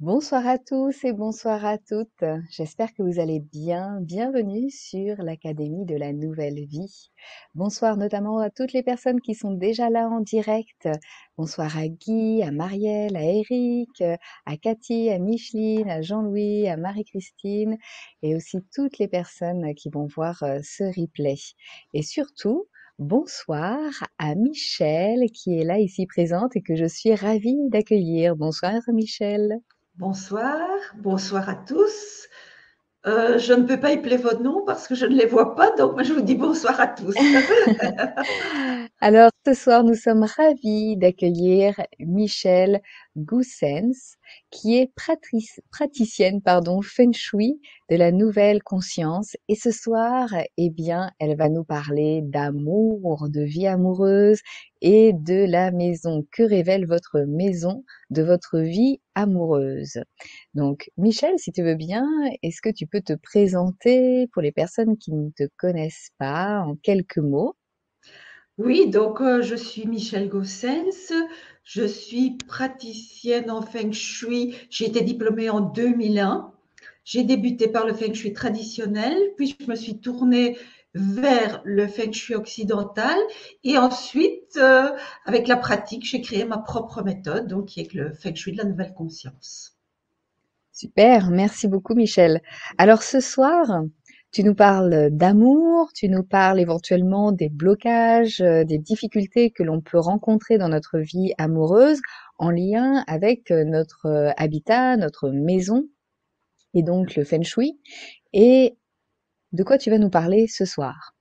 Bonsoir à tous et bonsoir à toutes. J'espère que vous allez bien. Bienvenue sur l'Académie de la Nouvelle Vie. Bonsoir notamment à toutes les personnes qui sont déjà là en direct. Bonsoir à Guy, à Marielle, à Eric, à Cathy, à Micheline, à Jean-Louis, à Marie-Christine et aussi toutes les personnes qui vont voir ce replay. Et surtout, bonsoir à Michel qui est là ici présente et que je suis ravie d'accueillir. Bonsoir Michel. Bonsoir, bonsoir à tous. Je ne peux pas épeler votre nom parce que je ne les vois pas, donc moi je vous dis bonsoir à tous. Alors, ce soir, nous sommes ravis d'accueillir Michelle Goussens, qui est praticienne, Feng Shui de la nouvelle conscience. Et ce soir, eh bien, elle va nous parler d'amour, de vie amoureuse et de la maison. Que révèle votre maison de votre vie amoureuse? Donc, Michelle, si tu veux bien, est-ce que tu peux te présenter pour les personnes qui ne te connaissent pas en quelques mots? Oui, donc je suis Michelle Gossens, je suis praticienne en Feng Shui. J'ai été diplômée en 2001. J'ai débuté par le Feng Shui traditionnel, puis je me suis tournée vers le Feng Shui occidental et ensuite, avec la pratique, j'ai créé ma propre méthode, donc qui est le Feng Shui de la nouvelle conscience. Super, merci beaucoup Michel. Alors ce soir, tu nous parles d'amour, tu nous parles éventuellement des blocages, des difficultés que l'on peut rencontrer dans notre vie amoureuse en lien avec notre habitat, notre maison et donc le feng shui. Et de quoi tu vas nous parler ce soir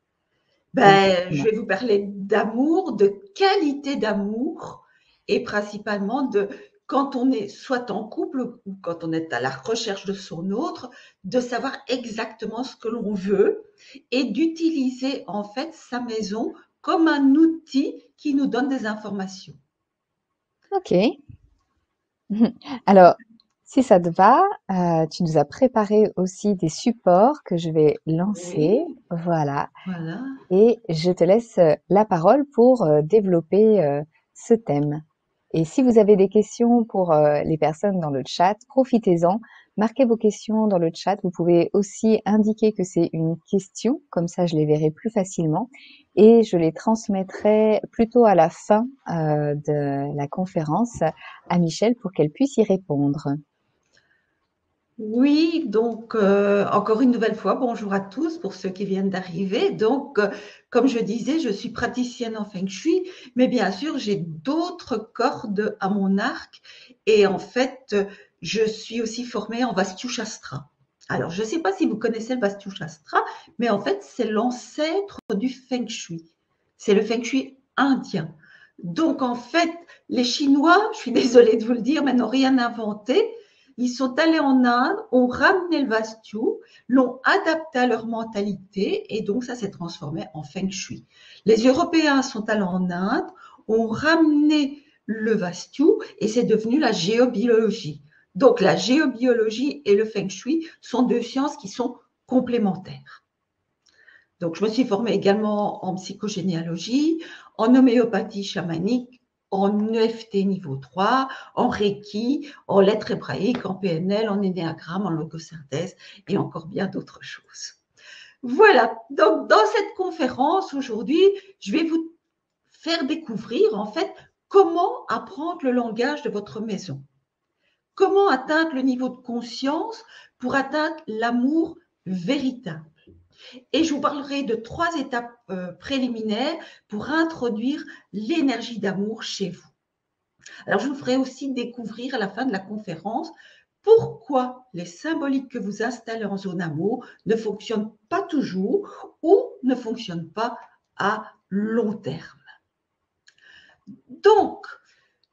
Je exactement? vais vous parler d'amour, de qualité d'amour et principalement de quand on est soit en couple ou quand on est à la recherche de son autre, de savoir exactement ce que l'on veut et d'utiliser en fait sa maison comme un outil qui nous donne des informations. Ok. Alors, si ça te va, tu nous as préparé aussi des supports que je vais lancer. Oui, Voilà. voilà. Et je te laisse la parole pour développer ce thème. Et si vous avez des questions pour les personnes dans le chat, profitez-en, marquez vos questions dans le chat. Vous pouvez aussi indiquer que c'est une question, comme ça je les verrai plus facilement et je les transmettrai plutôt à la fin de la conférence à Michel pour qu'elle puisse y répondre. Oui, donc encore une nouvelle fois, bonjour à tous pour ceux qui viennent d'arriver. Donc, comme je disais, je suis praticienne en Feng Shui, mais bien sûr, j'ai d'autres cordes à mon arc et en fait, je suis aussi formée en Vastu Shastra. Alors, je ne sais pas si vous connaissez le Vastu Shastra, mais en fait, c'est l'ancêtre du Feng Shui. C'est le Feng Shui indien. Donc, en fait, les Chinois, je suis désolée de vous le dire, mais n'ont rien inventé. Ils sont allés en Inde, ont ramené le Vastu, l'ont adapté à leur mentalité et donc ça s'est transformé en Feng Shui. Les Européens sont allés en Inde, ont ramené le Vastu et c'est devenu la géobiologie. Donc la géobiologie et le Feng Shui sont deux sciences qui sont complémentaires. Donc, je me suis formée également en psychogénéalogie, en homéopathie chamanique, en EFT niveau 3, en Reiki, en lettres hébraïques, en PNL, en énéagramme, en logosynthèse et encore bien d'autres choses. Voilà, donc dans cette conférence aujourd'hui, je vais vous faire découvrir en fait comment apprendre le langage de votre maison. Comment atteindre le niveau de conscience pour atteindre l'amour véritable. Et je vous parlerai de 3 étapes préliminaires pour introduire l'énergie d'amour chez vous. Alors, je vous ferai aussi découvrir à la fin de la conférence pourquoi les symboliques que vous installez en zone amour ne fonctionnent pas toujours ou ne fonctionnent pas à long terme. Donc,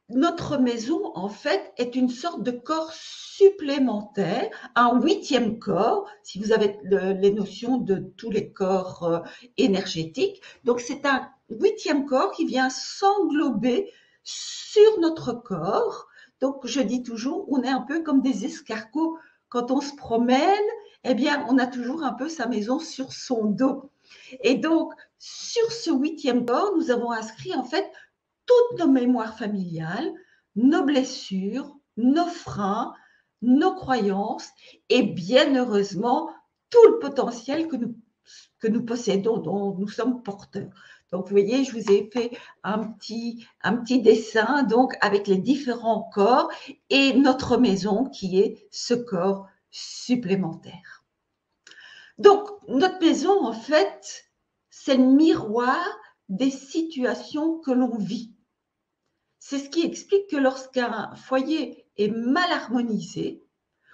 notre maison, en fait, est une sorte de corps supplémentaire, un huitième corps, si vous avez les notions de tous les corps énergétiques. Donc, c'est un huitième corps qui vient s'englober sur notre corps. Donc, je dis toujours, on est un peu comme des escargots. Quand on se promène, eh bien, on a toujours un peu sa maison sur son dos. Et donc, sur ce huitième corps, nous avons inscrit en fait toutes nos mémoires familiales, nos blessures, nos freins, nos croyances et bien heureusement tout le potentiel que nous possédons, dont nous sommes porteurs. Donc, vous voyez, je vous ai fait un petit dessin donc avec les différents corps et notre maison qui est ce corps supplémentaire. Donc, notre maison, en fait, c'est le miroir des situations que l'on vit. C'est ce qui explique que lorsqu'un foyer est mal harmonisé,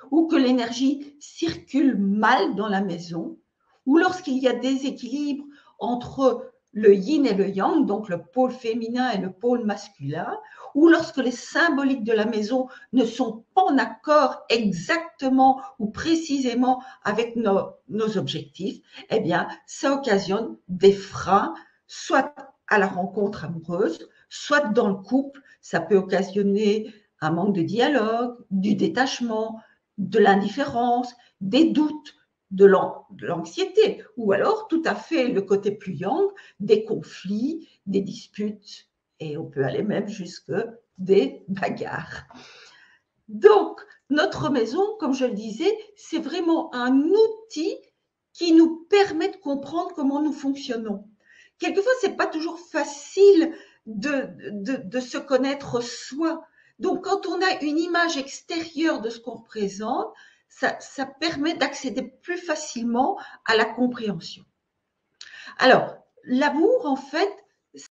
ou que l'énergie circule mal dans la maison, ou lorsqu'il y a déséquilibre entre le yin et le yang, donc le pôle féminin et le pôle masculin, ou lorsque les symboliques de la maison ne sont pas en accord exactement ou précisément avec nos objectifs, eh bien, ça occasionne des freins, soit à la rencontre amoureuse, soit dans le couple. Ça peut occasionner un manque de dialogue, du détachement, de l'indifférence, des doutes, de l'anxiété, ou alors tout à fait le côté plus yang, des conflits, des disputes, et on peut aller même jusque des bagarres. Donc, notre maison, comme je le disais, c'est vraiment un outil qui nous permet de comprendre comment nous fonctionnons. Quelquefois, ce n'est pas toujours facile de se connaître soi. Donc, quand on a une image extérieure de ce qu'on représente, ça permet d'accéder plus facilement à la compréhension. Alors, l'amour, en fait,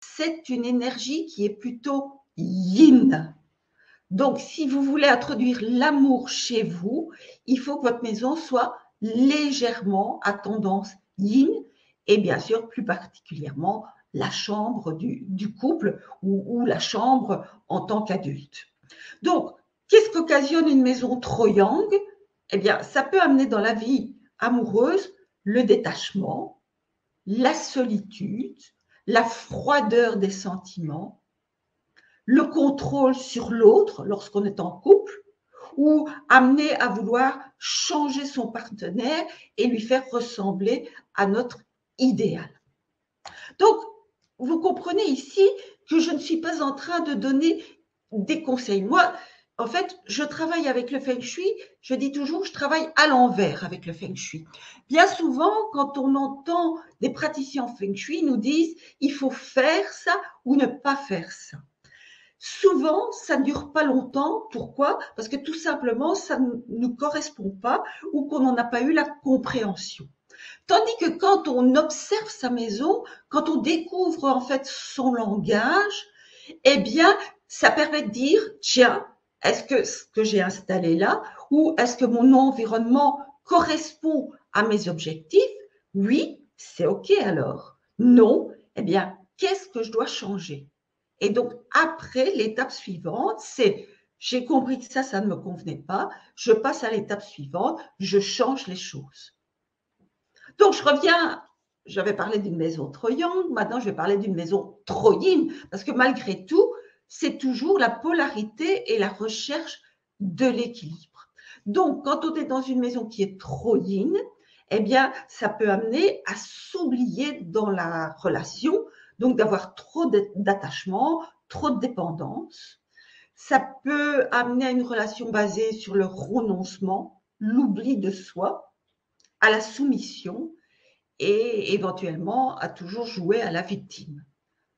c'est une énergie qui est plutôt yin. Donc, si vous voulez introduire l'amour chez vous, il faut que votre maison soit légèrement à tendance yin et bien sûr, plus particulièrement, la chambre du couple ou la chambre en tant qu'adulte. Donc, qu'est-ce qu'occasionne une maison trop yang? Eh bien, ça peut amener dans la vie amoureuse le détachement, la solitude, la froideur des sentiments, le contrôle sur l'autre lorsqu'on est en couple, ou amener à vouloir changer son partenaire et lui faire ressembler à notre idéal. Donc, vous comprenez ici que je ne suis pas en train de donner des conseils. Moi, en fait, je travaille avec le Feng Shui, je dis toujours, je travaille à l'envers avec le Feng Shui. Bien souvent, quand on entend des praticiens en Feng Shui, ils nous disent, il faut faire ça ou ne pas faire ça. Souvent, ça ne dure pas longtemps. Pourquoi? Parce que tout simplement, ça ne nous correspond pas ou qu'on n'en a pas eu la compréhension. Tandis que quand on observe sa maison, quand on découvre en fait son langage, eh bien, ça permet de dire, tiens, est-ce que ce que j'ai installé là, ou est-ce que mon environnement correspond à mes objectifs? Oui, c'est OK alors. Non, eh bien, qu'est-ce que je dois changer? Et donc, après, l'étape suivante, c'est, j'ai compris que ça ne me convenait pas, je passe à l'étape suivante, je change les choses. Donc, je reviens, j'avais parlé d'une maison trop yang, maintenant je vais parler d'une maison trop yin, parce que malgré tout, c'est toujours la polarité et la recherche de l'équilibre. Donc, quand on est dans une maison qui est trop yin, eh bien, ça peut amener à s'oublier dans la relation, donc d'avoir trop d'attachement, trop de dépendance. Ça peut amener à une relation basée sur le renoncement, l'oubli de soi, à la soumission et éventuellement à toujours jouer à la victime.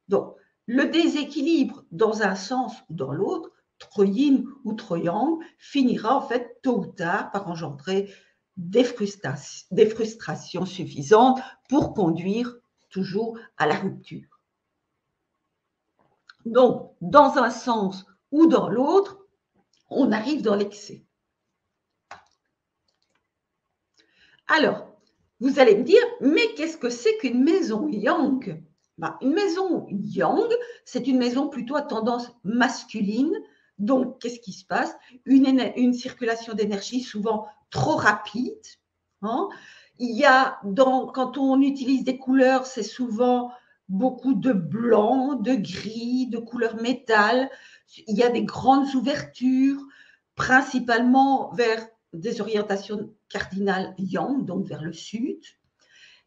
Donc, le déséquilibre dans un sens ou dans l'autre, trop yin ou trop yang, finira en fait tôt ou tard par engendrer des frustrations suffisantes pour conduire toujours à la rupture. Donc, dans un sens ou dans l'autre, on arrive dans l'excès. Alors, vous allez me dire, mais qu'est-ce que c'est qu'une maison yang? Une maison yang, c'est une maison plutôt à tendance masculine. Donc, qu'est-ce qui se passe? Une circulation d'énergie souvent trop rapide. Hein. Il y a, quand on utilise des couleurs, c'est souvent beaucoup de blanc, de gris, de couleur métal. Il y a des grandes ouvertures, principalement vers des orientations cardinales yang, donc vers le sud,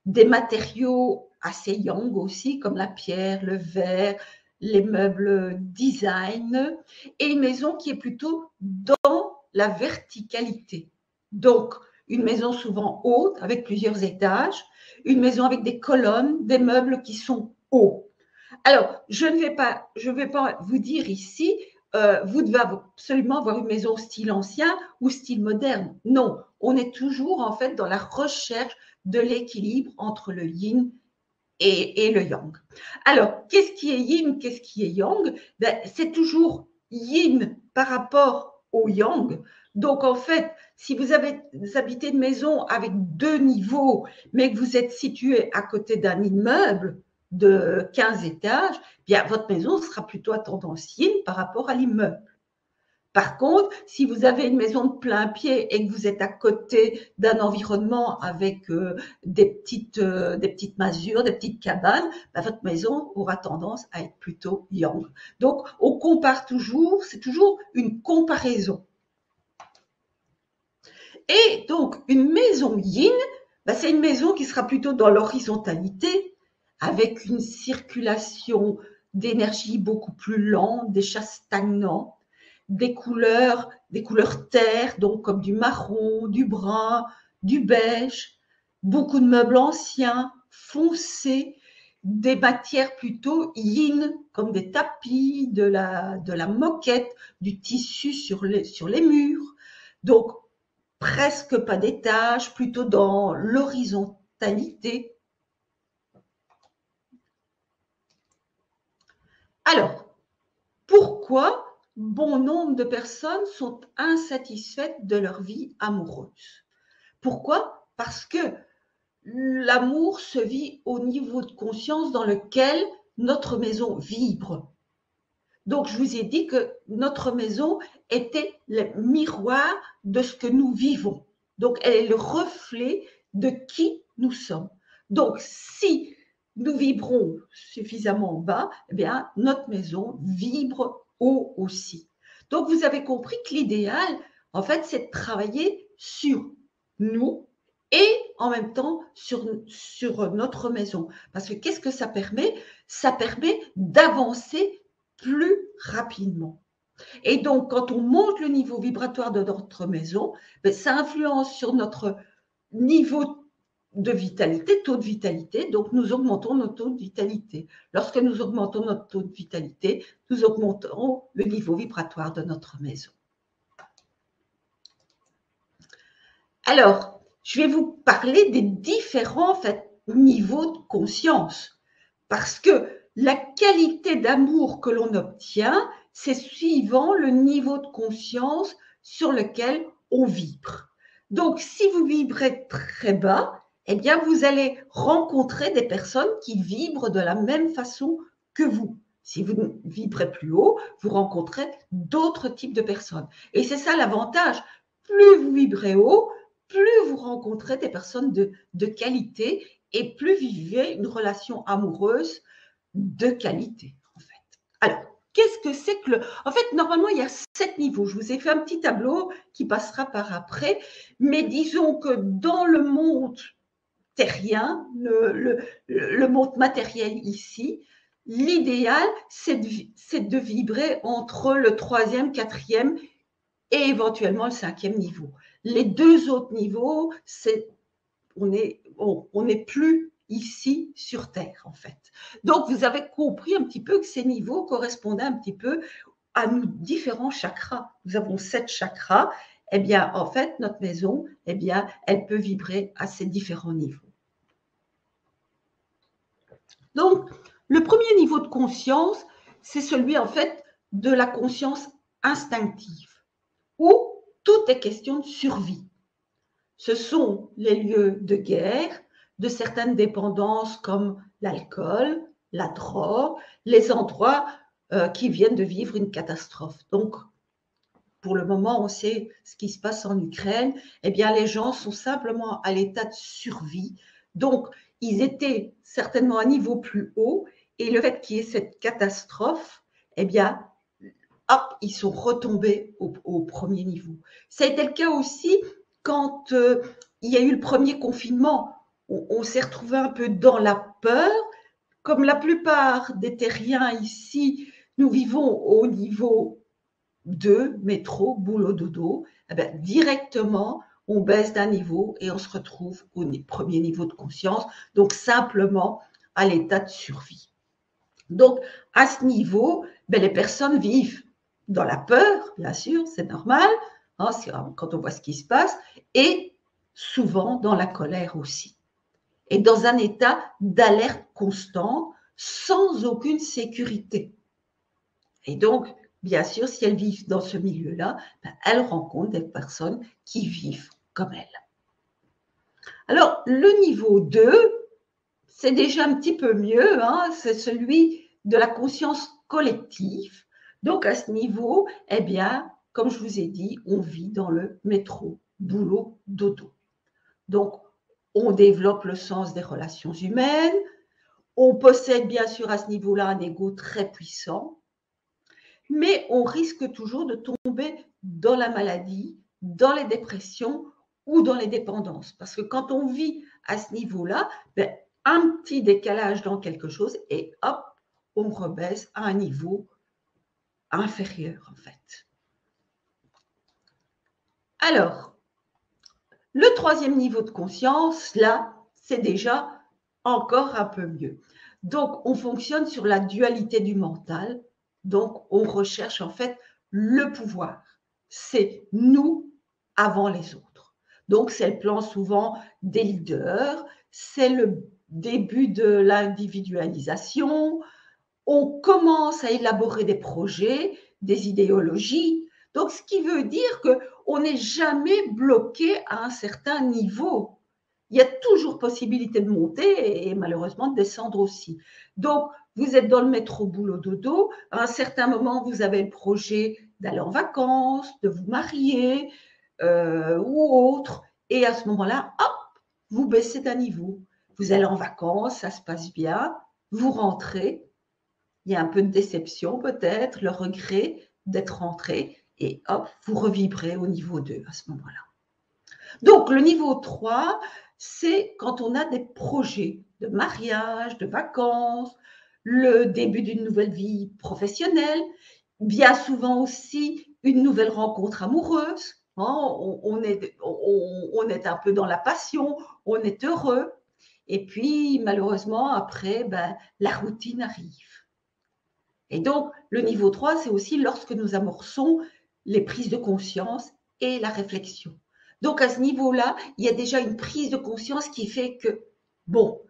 des matériaux assez yang aussi, comme la pierre, le verre, les meubles design, et une maison qui est plutôt dans la verticalité. Donc, une maison souvent haute, avec plusieurs étages, une maison avec des colonnes, des meubles qui sont hauts. Alors, je ne vais pas vous dire ici, vous devez absolument avoir une maison style ancien ou style moderne. Non, on est toujours en fait dans la recherche de l'équilibre entre le yin et le yang. Alors, qu'est-ce qui est yin, qu'est-ce qui est yang? Ben, c'est toujours yin par rapport au yang. Donc, en fait, si vous habitez une maison avec 2 niveaux, mais que vous êtes situé à côté d'un immeuble de 15 étages, bien, votre maison sera plutôt à tendance yin par rapport à l'immeuble. Par contre, si vous avez une maison de plein pied et que vous êtes à côté d'un environnement avec des petites masures, des petites cabanes, ben, votre maison aura tendance à être plutôt yang. Donc, on compare toujours, c'est toujours une comparaison. Et donc, une maison yin, ben, c'est une maison qui sera plutôt dans l'horizontalité, avec une circulation d'énergie beaucoup plus lente, des chats stagnants, des couleurs terre, donc comme du marron, du brun, du beige, beaucoup de meubles anciens, foncés, des matières plutôt yin, comme des tapis, de la moquette, du tissu sur les murs. Donc, presque pas d'étages, plutôt dans l'horizontalité. Alors, pourquoi bon nombre de personnes sont insatisfaites de leur vie amoureuse? Pourquoi? Parce que l'amour se vit au niveau de conscience dans lequel notre maison vibre. Donc, je vous ai dit que notre maison était le miroir de ce que nous vivons. Donc, elle est le reflet de qui nous sommes. Donc, si nous vibrons suffisamment bas, eh bien, notre maison vibre haut aussi. Donc, vous avez compris que l'idéal, en fait, c'est de travailler sur nous et en même temps sur notre maison. Parce que qu'est-ce que ça permet? Ça permet d'avancer plus rapidement. Et donc, quand on monte le niveau vibratoire de notre maison, ça influence sur notre niveau de vitalité, taux de vitalité. Donc, nous augmentons notre taux de vitalité. Lorsque nous augmentons notre taux de vitalité, nous augmentons le niveau vibratoire de notre maison. Alors, je vais vous parler des différents niveaux de conscience. Parce que la qualité d'amour que l'on obtient, c'est suivant le niveau de conscience sur lequel on vibre. Donc, si vous vibrez très bas, eh bien, vous allez rencontrer des personnes qui vibrent de la même façon que vous. Si vous vibrez plus haut, vous rencontrez d'autres types de personnes. Et c'est ça l'avantage. Plus vous vibrez haut, plus vous rencontrez des personnes de qualité et plus vivez une relation amoureuse de qualité, en fait. Alors, qu'est-ce que c'est que En fait, normalement, il y a 7 niveaux. Je vous ai fait un petit tableau qui passera par après, mais disons que dans le monde terrien, le monde matériel ici, l'idéal, c'est de vibrer entre le 3e, 4e et éventuellement le 5e niveau. Les 2 autres niveaux, on n'est plus ici sur Terre, en fait. Donc, vous avez compris un petit peu que ces niveaux correspondaient un petit peu à nos différents chakras. Nous avons 7 chakras. Eh bien, en fait, notre maison, eh bien, elle peut vibrer à ces différents niveaux. Donc, le premier niveau de conscience, c'est celui, en fait, de la conscience instinctive, où tout est question de survie. Ce sont les lieux de guerre, de certaines dépendances comme l'alcool, la drogue, les endroits qui viennent de vivre une catastrophe. Donc, pour le moment, on sait ce qui se passe en Ukraine. Eh bien, les gens sont simplement à l'état de survie. Donc, ils étaient certainement à un niveau plus haut. Et le fait qu'il y ait cette catastrophe, eh bien, hop, ils sont retombés au premier niveau. Ça a été le cas aussi quand il y a eu le premier confinement. On s'est retrouvé un peu dans la peur. Comme la plupart des terriens ici, nous vivons au niveau 2, métro, boulot, dodo, eh bien, directement, on baisse d'un niveau et on se retrouve au premier niveau de conscience, donc simplement à l'état de survie. Donc, à ce niveau, ben, les personnes vivent dans la peur, bien sûr, c'est normal, hein, quand on voit ce qui se passe, et souvent dans la colère aussi. Et dans un état d'alerte constante, sans aucune sécurité. Et donc, bien sûr, si elles vivent dans ce milieu-là, ben, elles rencontrent des personnes qui vivent comme elles. Alors, le niveau 2, c'est déjà un petit peu mieux, hein, c'est celui de la conscience collective. Donc, à ce niveau, eh bien, comme je vous ai dit, on vit dans le métro, boulot, dodo. Donc, on développe le sens des relations humaines, on possède bien sûr à ce niveau-là un ego très puissant, mais on risque toujours de tomber dans la maladie, dans les dépressions ou dans les dépendances. Parce que quand on vit à ce niveau-là, ben, un petit décalage dans quelque chose et hop, on rebaisse à un niveau inférieur en fait. Alors, le troisième niveau de conscience, là, c'est déjà encore un peu mieux. Donc, on fonctionne sur la dualité du mental. Donc, on recherche en fait le pouvoir. C'est nous avant les autres. Donc, c'est le plan souvent des leaders, c'est le début de l'individualisation. On commence à élaborer des projets, des idéologies. Donc, ce qui veut dire qu'on n'est jamais bloqué à un certain niveau. Il y a toujours possibilité de monter et malheureusement de descendre aussi. Donc, vous êtes dans le métro boulot dodo, à un certain moment, vous avez le projet d'aller en vacances, de vous marier ou autre, et à ce moment-là, hop, vous baissez d'un niveau. Vous allez en vacances, ça se passe bien, vous rentrez, il y a un peu de déception peut-être, le regret d'être rentré, et hop, vous revibrez au niveau 2 à ce moment-là. Donc, le niveau 3, c'est quand on a des projets de mariage, de vacances, le début d'une nouvelle vie professionnelle, bien souvent aussi une nouvelle rencontre amoureuse. Hein, on est un peu dans la passion, on est heureux. Et puis, malheureusement, après, ben, la routine arrive. Et donc, le niveau 3, c'est aussi lorsque nous amorçons les prises de conscience et la réflexion. Donc, à ce niveau-là, il y a déjà une prise de conscience qui fait que, bon,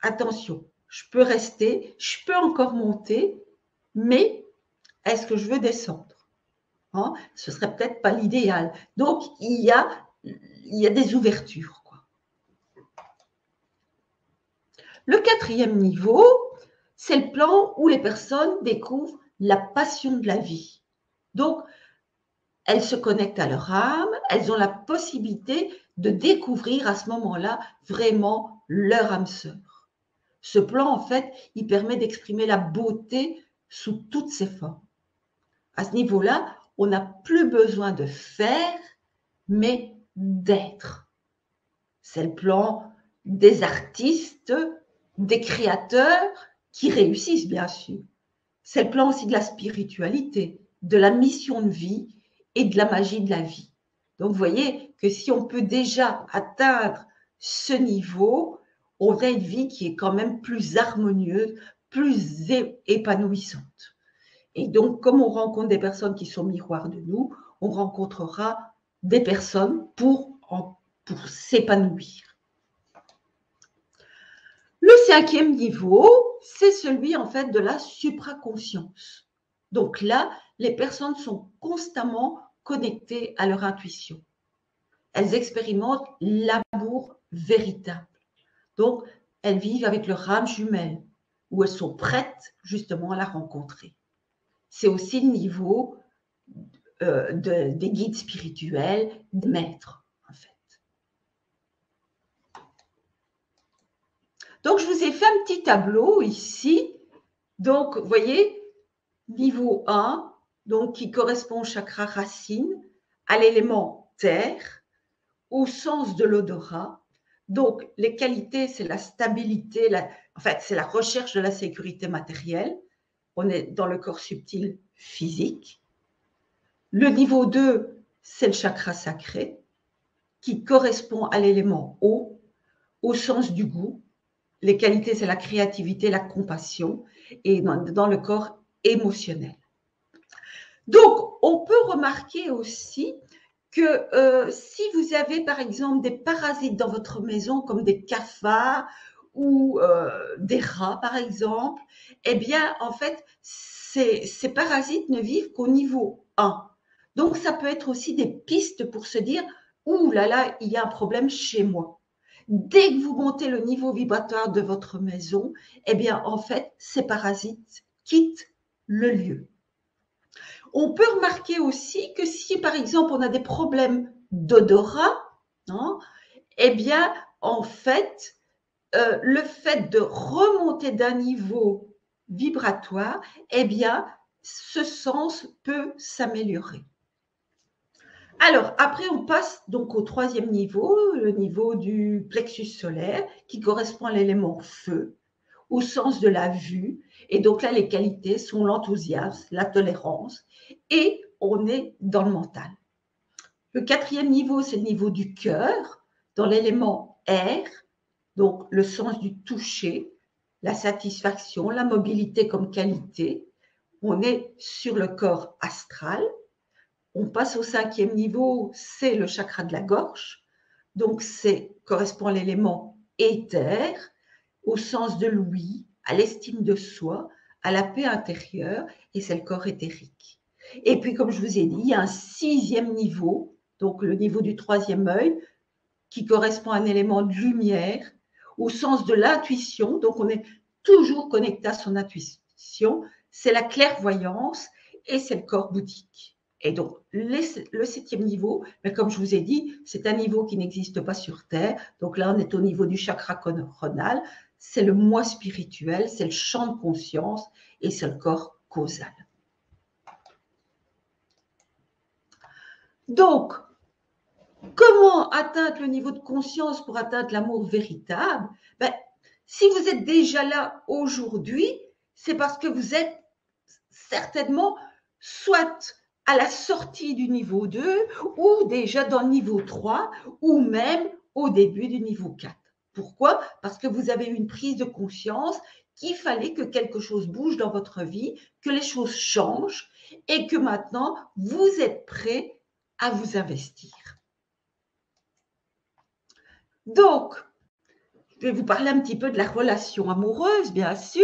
attention, je peux rester, je peux encore monter, mais est-ce que je veux descendre, hein? Ce serait peut-être pas l'idéal. Donc, il y a des ouvertures, quoi. Le quatrième niveau, c'est le plan où les personnes découvrent la passion de la vie. Donc, elles se connectent à leur âme, elles ont la possibilité de découvrir à ce moment-là vraiment leur âme sœur. Ce plan, en fait, il permet d'exprimer la beauté sous toutes ses formes. À ce niveau-là, on n'a plus besoin de faire, mais d'être. C'est le plan des artistes, des créateurs qui réussissent, bien sûr. C'est le plan aussi de la spiritualité, de la mission de vie et de la magie de la vie. Donc, vous voyez que si on peut déjà atteindre ce niveau, on a une vie qui est quand même plus harmonieuse, plus épanouissante. Et donc, comme on rencontre des personnes qui sont miroirs de nous, on rencontrera des personnes pour s'épanouir. Le cinquième niveau, c'est celui en fait de la supraconscience. Donc là, les personnes sont constamment connectées à leur intuition. Elles expérimentent l'amour véritable. Donc, elles vivent avec leur âme jumelle, où elles sont prêtes justement à la rencontrer. C'est aussi le niveau des guides spirituels, des maîtres, en fait. Donc, je vous ai fait un petit tableau ici. Donc, vous voyez, niveau 1, donc qui correspond au chakra racine, à l'élément terre, au sens de l'odorat. Donc, les qualités, c'est la stabilité, en fait, c'est la recherche de la sécurité matérielle. On est dans le corps subtil physique. Le niveau 2, c'est le chakra sacré qui correspond à l'élément eau, au sens du goût. Les qualités, c'est la créativité, la compassion et dans le corps émotionnel. Donc, on peut remarquer aussi que si vous avez par exemple des parasites dans votre maison, comme des cafards ou des rats par exemple, eh bien en fait, ces parasites ne vivent qu'au niveau 1. Donc ça peut être aussi des pistes pour se dire, ouh là là, il y a un problème chez moi. Dès que vous montez le niveau vibratoire de votre maison, eh bien en fait, ces parasites quittent le lieu. On peut remarquer aussi que si, par exemple, on a des problèmes d'odorat, hein, eh bien, en fait, le fait de remonter d'un niveau vibratoire, eh bien, ce sens peut s'améliorer. Alors, après, on passe donc au troisième niveau, le niveau du plexus solaire, qui correspond à l'élément feu, au sens de la vue. Et donc là, les qualités sont l'enthousiasme, la tolérance, et on est dans le mental. Le quatrième niveau, c'est le niveau du cœur, dans l'élément air, donc le sens du toucher, la satisfaction, la mobilité comme qualité. On est sur le corps astral. On passe au cinquième niveau, c'est le chakra de la gorge. Donc, c'est correspond à l'élément éther, au sens de l'ouïe, à l'estime de soi, à la paix intérieure, et c'est le corps éthérique. Et puis, comme je vous ai dit, il y a un sixième niveau, donc le niveau du troisième œil, qui correspond à un élément de lumière, au sens de l'intuition. Donc, on est toujours connecté à son intuition. C'est la clairvoyance et c'est le corps bouddhique. Et donc, le septième niveau, mais comme je vous ai dit, c'est un niveau qui n'existe pas sur Terre. Donc là, on est au niveau du chakra coronal. C'est le moi spirituel, c'est le champ de conscience et c'est le corps causal. Donc, comment atteindre le niveau de conscience pour atteindre l'amour véritable? Ben, si vous êtes déjà là aujourd'hui, c'est parce que vous êtes certainement soit à la sortie du niveau 2 ou déjà dans le niveau 3 ou même au début du niveau 4. Pourquoi? Parce que vous avez eu une prise de conscience qu'il fallait que quelque chose bouge dans votre vie, que les choses changent et que maintenant vous êtes prêt à vous investir. Donc, je vais vous parler un petit peu de la relation amoureuse, bien sûr.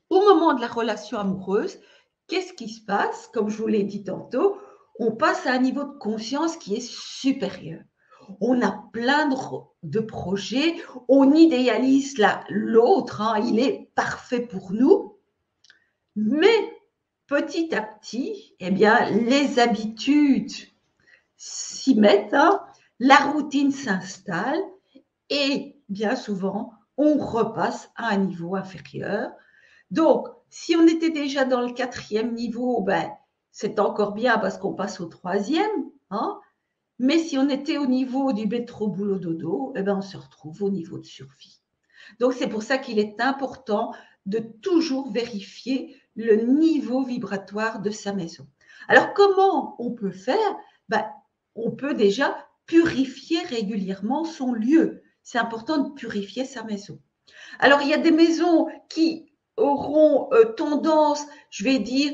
Au moment de la relation amoureuse, qu'est-ce qui se passe? Comme je vous l'ai dit tantôt, on passe à un niveau de conscience qui est supérieur. On a plein de projets, on idéalise l'autre, hein, il est parfait pour nous, mais petit à petit, eh bien, les habitudes s'y mettent, hein, la routine s'installe et bien souvent, on repasse à un niveau inférieur. Donc, si on était déjà dans le quatrième niveau, ben, c'est encore bien parce qu'on passe au troisième. Hein, mais si on était au niveau du métro boulot dodo, eh ben, on se retrouve au niveau de survie. Donc, c'est pour ça qu'il est important de toujours vérifier le niveau vibratoire de sa maison. Alors, comment on peut faire? Ben, on peut déjà purifier régulièrement son lieu. C'est important de purifier sa maison. Alors, il y a des maisons qui auront tendance, je vais dire,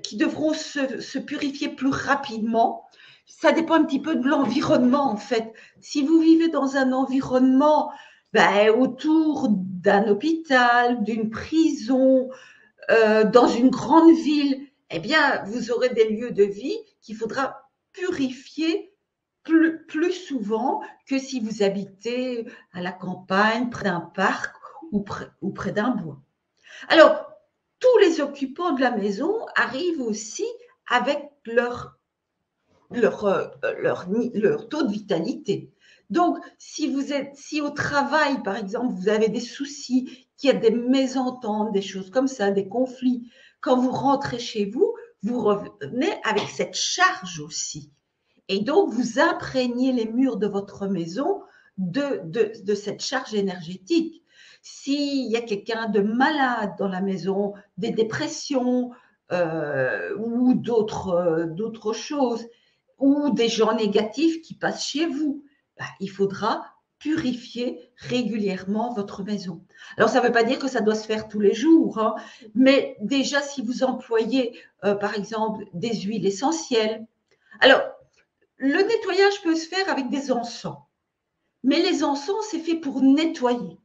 qui devront se purifier plus rapidement. Ça dépend un petit peu de l'environnement, en fait. Si vous vivez dans un environnement autour d'un hôpital, d'une prison, dans une grande ville, eh bien, vous aurez des lieux de vie qu'il faudra purifier plus souvent que si vous habitez à la campagne, près d'un parc ou près d'un bois. Alors, tous les occupants de la maison arrivent aussi avec leur taux de vitalité. Donc, si au travail, par exemple, vous avez des soucis, qu'il y a des mésententes, des choses comme ça, des conflits, quand vous rentrez chez vous, vous revenez avec cette charge aussi. Et donc, vous imprégnez les murs de votre maison de cette charge énergétique. S'il y a quelqu'un de malade dans la maison, des dépressions, ou d'autres choses, ou des gens négatifs qui passent chez vous. Ben, il faudra purifier régulièrement votre maison. Alors, ça ne veut pas dire que ça doit se faire tous les jours, hein, mais déjà, si vous employez, par exemple, des huiles essentielles. Alors, le nettoyage peut se faire avec des encens, mais les encens, c'est fait pour nettoyer.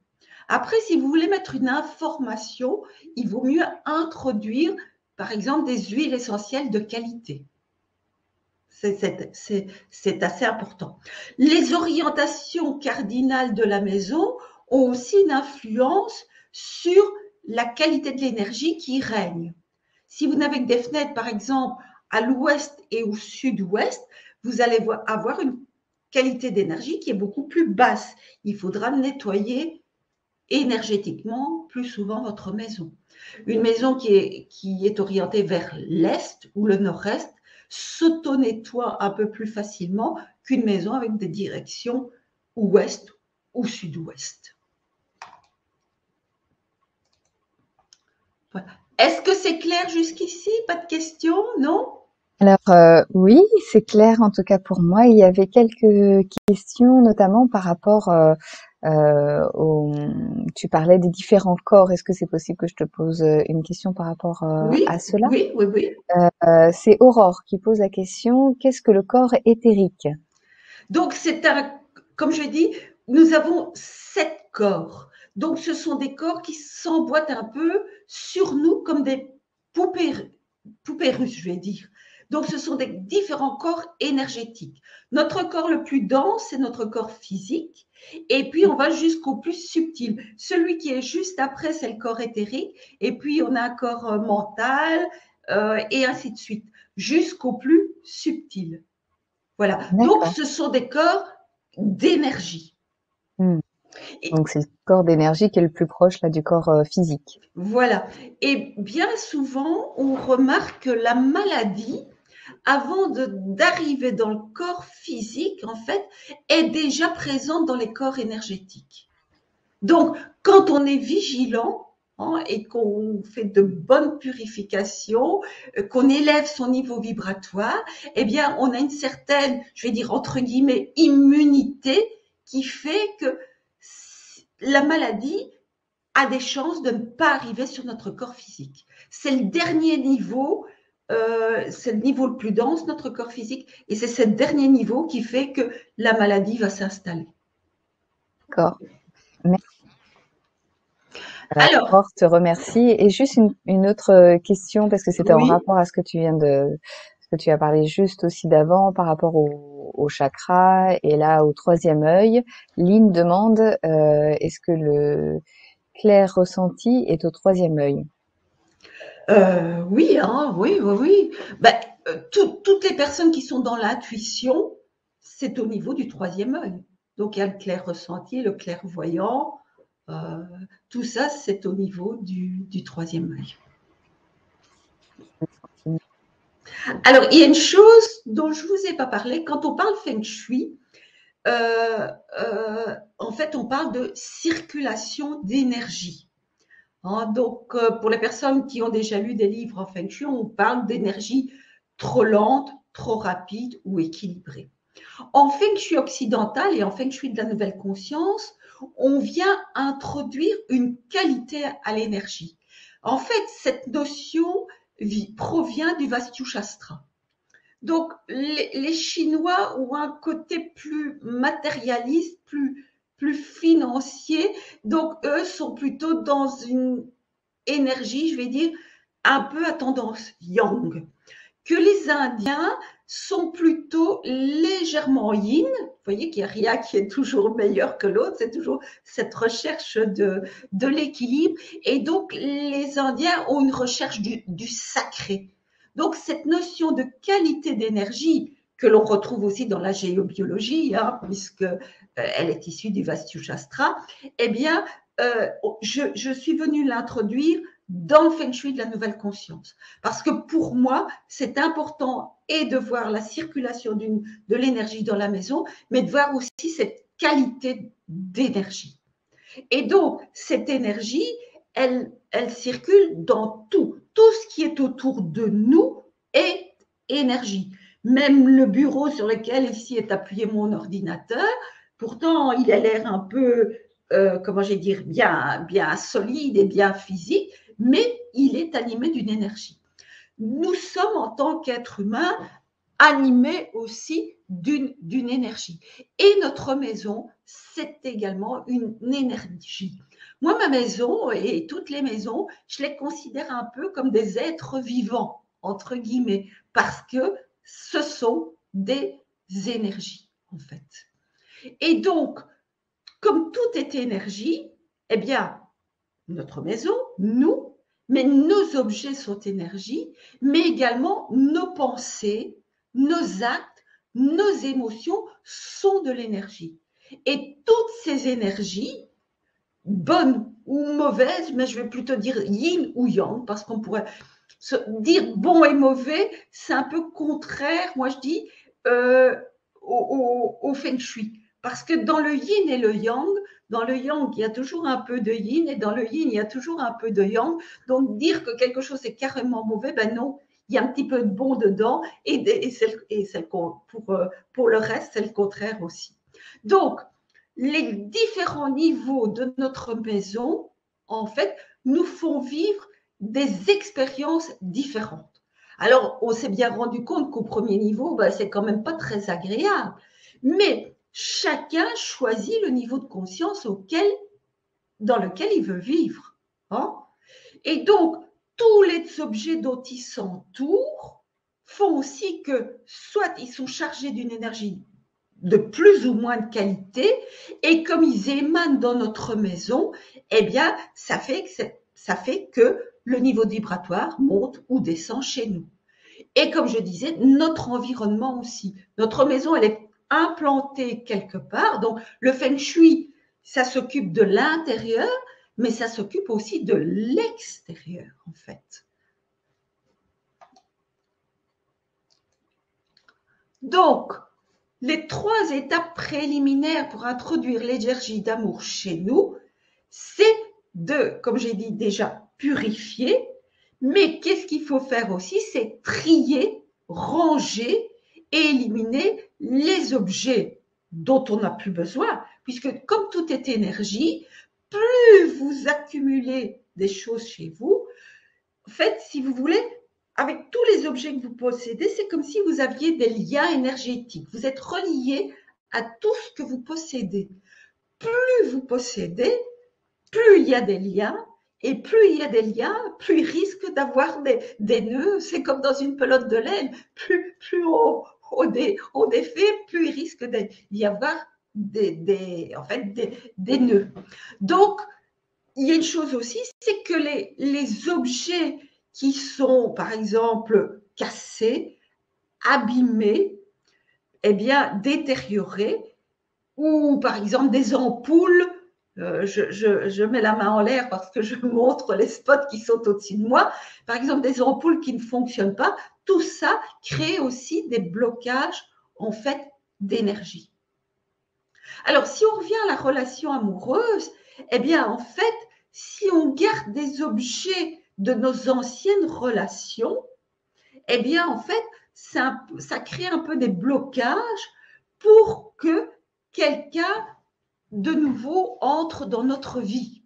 Après, si vous voulez mettre une information, il vaut mieux introduire, par exemple, des huiles essentielles de qualité. C'est assez important. Les orientations cardinales de la maison ont aussi une influence sur la qualité de l'énergie qui règne. Si vous n'avez que des fenêtres, par exemple, à l'ouest et au sud-ouest, vous allez avoir une qualité d'énergie qui est beaucoup plus basse. Il faudra nettoyer énergétiquement plus souvent votre maison. Une maison qui est orientée vers l'est ou le nord-est s'auto-nettoie un peu plus facilement qu'une maison avec des directions ouest ou sud-ouest. Voilà. Est-ce que c'est clair jusqu'ici? Pas de questions? Non? Alors oui, c'est clair en tout cas pour moi. Il y avait quelques questions, notamment par rapport tu parlais des différents corps. Est-ce que c'est possible que je te pose une question par rapport à Oui, cela? oui, oui, oui. C'est Aurore qui pose la question, qu'est-ce que le corps éthérique? Donc, comme je dis, nous avons 7 corps. Donc, ce sont des corps qui s'emboîtent un peu sur nous comme des poupées russes, je vais dire. Donc, ce sont des différents corps énergétiques. Notre corps le plus dense, c'est notre corps physique. Et puis, on va jusqu'au plus subtil. Celui qui est juste après, c'est le corps éthérique. Et puis, on a un corps mental, et ainsi de suite, jusqu'au plus subtil. Voilà. Donc, D'accord. ce sont des corps d'énergie. Hmm. Et Donc c'est le corps d'énergie qui est le plus proche là du corps physique. voilà. Et bien souvent, on remarque que la maladie, avant d'arriver dans le corps physique, en fait, est déjà présente dans les corps énergétiques. Donc, quand on est vigilant, hein, et qu'on fait de bonnes purifications, qu'on élève son niveau vibratoire, eh bien, on a une certaine, je vais dire entre guillemets, immunité qui fait que la maladie a des chances de ne pas arriver sur notre corps physique. C'est le dernier niveau, c'est le niveau le plus dense, notre corps physique, et c'est ce dernier niveau qui fait que la maladie va s'installer. D'accord. Merci. Alors, Aurore te remercie. Et juste une autre question, parce que c'était en oui, rapport à ce que tu as parlé juste aussi d'avant par rapport au chakra et là au troisième œil. Lynn demande, est-ce que le clair ressenti est au troisième œil? oui, hein, oui, oui, oui. Ben, toutes les personnes qui sont dans l'intuition, c'est au niveau du troisième œil. Donc, il y a le clair ressenti, le clairvoyant, euh, tout ça, c'est au niveau du troisième œil. Alors, il y a une chose dont je ne vous ai pas parlé. Quand on parle feng shui, en fait, on parle de circulation d'énergie. Hein, donc, pour les personnes qui ont déjà lu des livres en feng shui, on parle d'énergie trop lente, trop rapide ou équilibrée. En feng shui occidental et en feng shui de la nouvelle conscience, on vient introduire une qualité à l'énergie. En fait, cette notion provient du Vastu Shastra. Donc, les Chinois ont un côté plus matérialiste, plus financier. Donc, eux sont plutôt dans une énergie, je vais dire, un peu à tendance yang. Que les Indiens sont plutôt légèrement yin. Vous voyez qu'il n'y a rien qui est toujours meilleur que l'autre, c'est toujours cette recherche de l'équilibre. Et donc, les Indiens ont une recherche du sacré. Donc, cette notion de qualité d'énergie, que l'on retrouve aussi dans la géobiologie, hein, puisque elle est issue du Vastu Shastra, eh bien, je suis venue l'introduire dans le feng shui de la nouvelle conscience. Parce que pour moi, c'est important et de voir la circulation de l'énergie dans la maison, mais de voir aussi cette qualité d'énergie. Et donc, cette énergie, elle elle circule dans tout. Tout ce qui est autour de nous est énergie. Même le bureau sur lequel ici est appuyé mon ordinateur, pourtant il a l'air un peu, comment je vais dire, bien solide et bien physique, mais il est animé d'une énergie. Nous sommes en tant qu'êtres humains animés aussi d'une énergie. Et notre maison, c'est également une énergie. Moi, ma maison et toutes les maisons, je les considère un peu comme des êtres vivants, entre guillemets, parce que ce sont des énergies, en fait. Et donc, comme tout est énergie, eh bien, notre maison, nous, mais nos objets sont énergie, mais également nos pensées, nos actes, nos émotions sont de l'énergie. Et toutes ces énergies, bonnes ou mauvaises, mais je vais plutôt dire yin ou yang, parce qu'on pourrait se dire bon et mauvais, c'est un peu contraire, moi je dis, au feng shui. Parce que dans le yin et le yang, dans le yang, il y a toujours un peu de yin et dans le yin, il y a toujours un peu de yang. Donc, dire que quelque chose est carrément mauvais, ben non, il y a un petit peu de bon dedans et pour le reste, c'est le contraire aussi. Donc, les différents niveaux de notre maison, en fait, nous font vivre des expériences différentes. Alors, on s'est bien rendu compte qu'au premier niveau, ben, c'est quand même pas très agréable. Mais chacun choisit le niveau de conscience dans lequel il veut vivre. Hein. Et donc, tous les objets dont ils s'entourent font aussi que soit ils sont chargés d'une énergie de plus ou moins de qualité, et comme ils émanent dans notre maison, eh bien, ça fait que le niveau vibratoire monte ou descend chez nous. Et comme je disais, notre environnement aussi. Notre maison, elle est implantée quelque part. Donc, le feng shui, ça s'occupe de l'intérieur, mais ça s'occupe aussi de l'extérieur, en fait. Donc, les 3 étapes préliminaires pour introduire l'énergie d'amour chez nous, c'est de, comme j'ai dit déjà, purifier. Mais qu'est-ce qu'il faut faire aussi? C'est trier, ranger et éliminer les objets dont on n'a plus besoin. Puisque comme tout est énergie, plus vous accumulez des choses chez vous, en fait, si vous voulez, avec tous les objets que vous possédez, c'est comme si vous aviez des liens énergétiques. Vous êtes relié à tout ce que vous possédez. Plus vous possédez, plus il y a des liens, et plus il y a des liens, plus il risque d'avoir des nœuds. C'est comme dans une pelote de laine. Plus on défait, plus il risque d'y avoir des nœuds. Donc, il y a une chose aussi, c'est que les objets qui sont, par exemple, cassés, abîmés, eh bien, détériorés, ou par exemple des ampoules, je mets la main en l'air parce que je montre les spots qui sont au-dessus de moi, par exemple des ampoules qui ne fonctionnent pas, tout ça crée aussi des blocages, en fait, d'énergie. Alors, si on revient à la relation amoureuse, eh bien, en fait, si on garde des objets de nos anciennes relations, eh bien, en fait, ça crée un peu des blocages pour que quelqu'un de nouveau entre dans notre vie.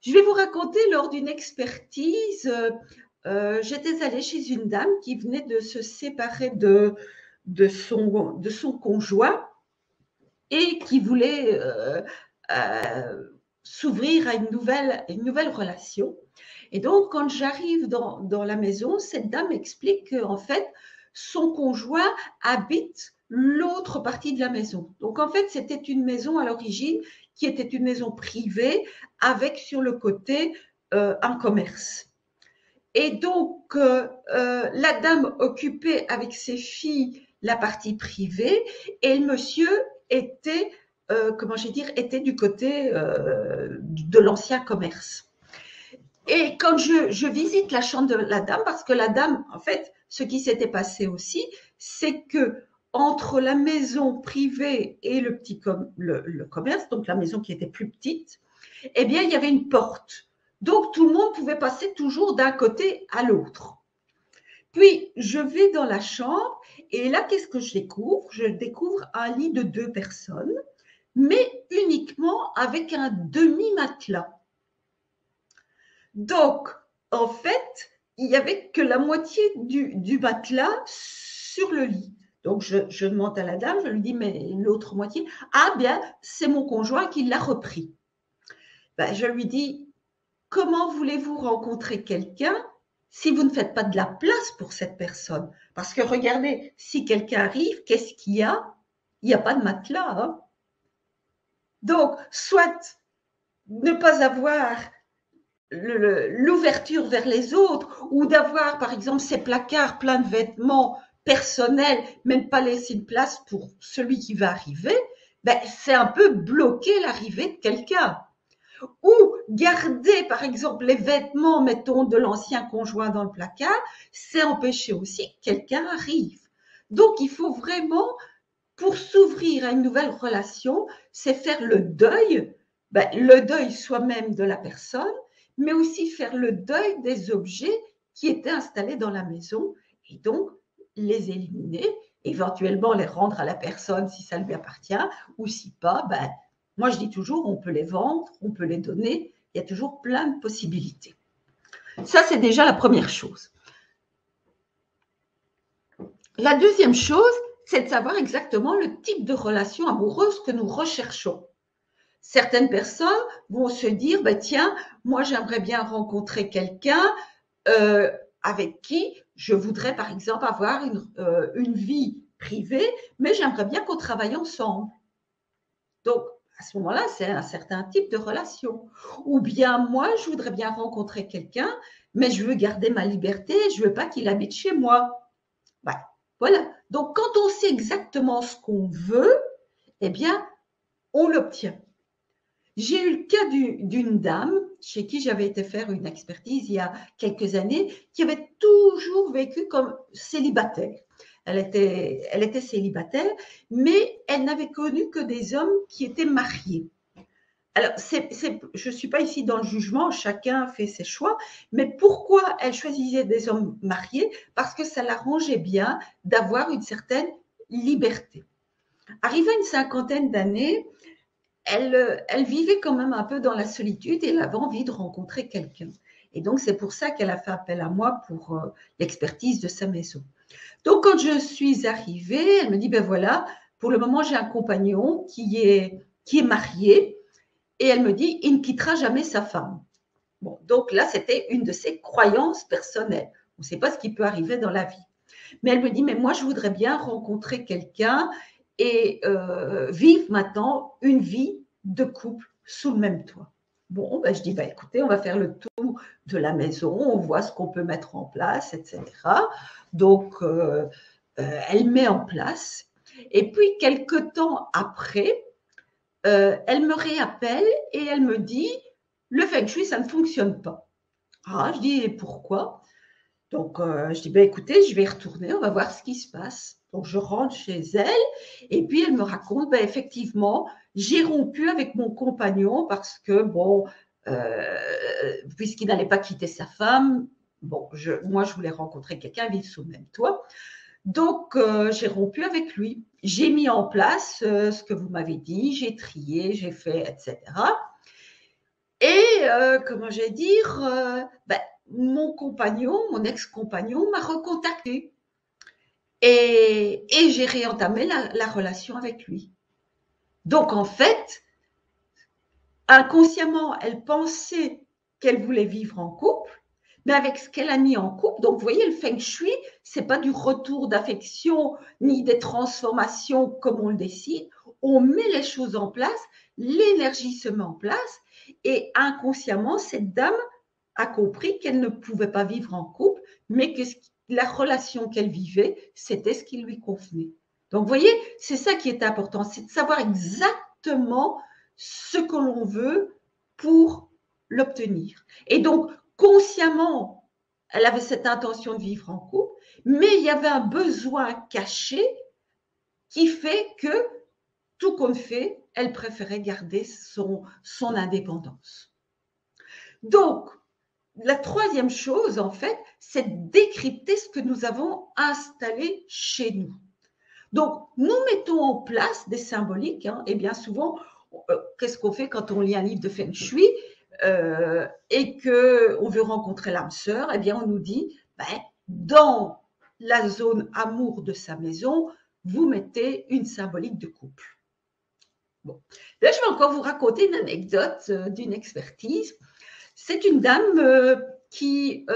Je vais vous raconter lors d'une expertise, j'étais allée chez une dame qui venait de se séparer de son conjoint et qui voulait s'ouvrir à une nouvelle relation. Et donc, quand j'arrive dans la maison, cette dame explique qu'en fait, son conjoint habite l'autre partie de la maison. Donc, en fait, c'était une maison à l'origine qui était une maison privée avec sur le côté un commerce. Et donc, la dame occupait avec ses filles la partie privée et le monsieur était, était du côté de l'ancien commerce. Et quand je visite la chambre de la dame, parce que la dame, en fait, ce qui s'était passé aussi, c'est que entre la maison privée et le commerce, donc la maison qui était plus petite, eh bien, il y avait une porte. Donc, tout le monde pouvait passer toujours d'un côté à l'autre. Puis, je vais dans la chambre et là, qu'est-ce que je découvre? Je découvre un lit de 2 personnes, mais uniquement avec un demi-matelas. Donc, en fait, il n'y avait que la moitié du matelas sur le lit. Donc, je demande à la dame, je lui dis, mais l'autre moitié, ah bien, c'est mon conjoint qui l'a repris. Ben, je lui dis, comment voulez-vous rencontrer quelqu'un si vous ne faites pas de la place pour cette personne? Parce que regardez, si quelqu'un arrive, qu'est-ce qu'il y a? Il n'y a pas de matelas. Hein. Donc, soit ne pas avoir l'ouverture vers les autres ou d'avoir, par exemple, ces placards pleins de vêtements personnels, même pas laisser de place pour celui qui va arriver, ben, c'est un peu bloquer l'arrivée de quelqu'un. Ou garder, par exemple, les vêtements, mettons, de l'ancien conjoint dans le placard, c'est empêcher aussi que quelqu'un arrive. Donc, il faut vraiment, pour s'ouvrir à une nouvelle relation, c'est faire le deuil soi-même de la personne, mais aussi faire le deuil des objets qui étaient installés dans la maison et donc les éliminer, éventuellement les rendre à la personne si ça lui appartient, ou si pas, ben, moi je dis toujours, on peut les vendre, on peut les donner, il y a toujours plein de possibilités. Ça, c'est déjà la première chose. La deuxième chose, c'est de savoir exactement le type de relation amoureuse que nous recherchons. Certaines personnes vont se dire, bah, tiens, moi j'aimerais bien rencontrer quelqu'un avec qui je voudrais par exemple avoir une vie privée, mais j'aimerais bien qu'on travaille ensemble. Donc, à ce moment-là, c'est un certain type de relation. Ou bien moi, je voudrais bien rencontrer quelqu'un, mais je veux garder ma liberté, je ne veux pas qu'il habite chez moi. Ben, voilà. Donc, quand on sait exactement ce qu'on veut, eh bien, on l'obtient. J'ai eu le cas d'une dame chez qui j'avais été faire une expertise il y a quelques années, qui avait toujours vécu comme célibataire. Elle était célibataire, mais elle n'avait connu que des hommes qui étaient mariés. Alors, je ne suis pas ici dans le jugement, chacun fait ses choix, mais pourquoi elle choisissait des hommes mariés? Parce que ça l'arrangeait bien d'avoir une certaine liberté. Arrivée à une cinquantaine d'années, elle vivait quand même un peu dans la solitude et elle avait envie de rencontrer quelqu'un. Et donc, c'est pour ça qu'elle a fait appel à moi pour l'expertise de sa maison. Donc, quand je suis arrivée, elle me dit, ben voilà, pour le moment, j'ai un compagnon qui est marié et elle me dit, il ne quittera jamais sa femme. Bon, donc là, c'était une de ses croyances personnelles. On ne sait pas ce qui peut arriver dans la vie. Mais elle me dit, mais moi, je voudrais bien rencontrer quelqu'un et vivre maintenant une vie de couple sous le même toit. Bon, ben, je dis, ben, écoutez, on va faire le tour de la maison, on voit ce qu'on peut mettre en place, etc. Donc, elle met en place. Et puis, quelques temps après, elle me réappelle et elle me dit, le feng shui, ça ne fonctionne pas. Ah, je dis, et pourquoi? Donc, je dis, ben, écoutez, je vais y retourner, on va voir ce qui se passe. Donc, je rentre chez elle et puis elle me raconte, ben, effectivement, j'ai rompu avec mon compagnon parce que, bon, puisqu'il n'allait pas quitter sa femme, bon, moi, je voulais rencontrer quelqu'un, vivre sous le même toit. Donc, j'ai rompu avec lui. J'ai mis en place ce que vous m'avez dit, j'ai trié, j'ai fait, etc. Et comment je vais dire, ben, mon compagnon, mon ex-compagnon m'a recontacté et j'ai réentamé la relation avec lui. Donc en fait, inconsciemment, elle pensait qu'elle voulait vivre en couple, mais avec ce qu'elle a mis en couple, donc vous voyez, le feng shui, c'est pas du retour d'affection ni des transformations comme on le décide. On met les choses en place, l'énergie se met en place et inconsciemment, cette dame a compris qu'elle ne pouvait pas vivre en couple, mais que la relation qu'elle vivait, c'était ce qui lui convenait. Donc, vous voyez, c'est ça qui est important, c'est de savoir exactement ce que l'on veut pour l'obtenir. Et donc, consciemment, elle avait cette intention de vivre en couple, mais il y avait un besoin caché qui fait que, tout compte fait, elle préférait garder son indépendance. Donc, la troisième chose, en fait, c'est de décrypter ce que nous avons installé chez nous. Donc, nous mettons en place des symboliques, hein, et bien souvent, qu'est-ce qu'on fait quand on lit un livre de Feng Shui et qu'on veut rencontrer l'âme sœur? Eh bien, on nous dit, ben, dans la zone amour de sa maison, vous mettez une symbolique de couple. Bon. Là, je vais encore vous raconter une anecdote d'une expertise. C'est une dame qui,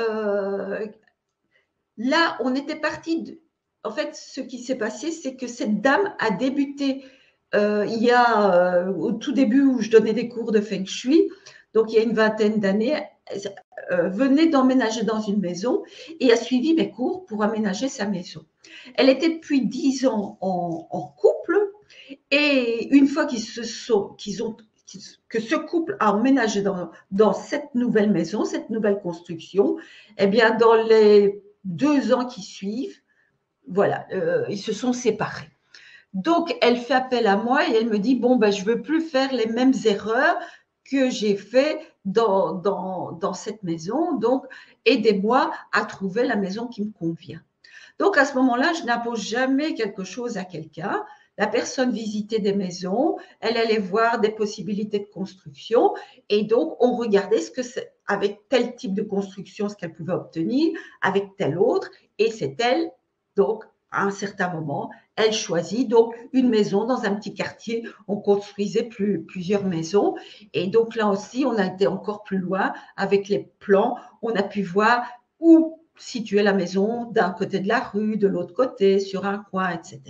là, on était parti. En fait, ce qui s'est passé, c'est que cette dame a débuté il y a au tout début où je donnais des cours de Feng Shui, donc il y a une vingtaine d'années, venait d'emménager dans une maison et a suivi mes cours pour aménager sa maison. Elle était depuis 10 ans en couple et une fois que ce couple a emménagé dans cette nouvelle maison, cette nouvelle construction, eh bien, dans les 2 ans qui suivent, voilà, ils se sont séparés. Donc, elle fait appel à moi et elle me dit, bon, ben, je ne veux plus faire les mêmes erreurs que j'ai fait dans cette maison. Donc, aidez-moi à trouver la maison qui me convient. Donc, à ce moment-là, je n'impose jamais quelque chose à quelqu'un. La personne visitait des maisons, elle allait voir des possibilités de construction et donc on regardait ce que c'est, avec tel type de construction, ce qu'elle pouvait obtenir, avec tel autre, et c'est elle, donc, à un certain moment, elle choisit donc une maison dans un petit quartier. On construisait plusieurs maisons et donc là aussi, on a été encore plus loin avec les plans. On a pu voir où situer la maison d'un côté de la rue, de l'autre côté, sur un coin, etc.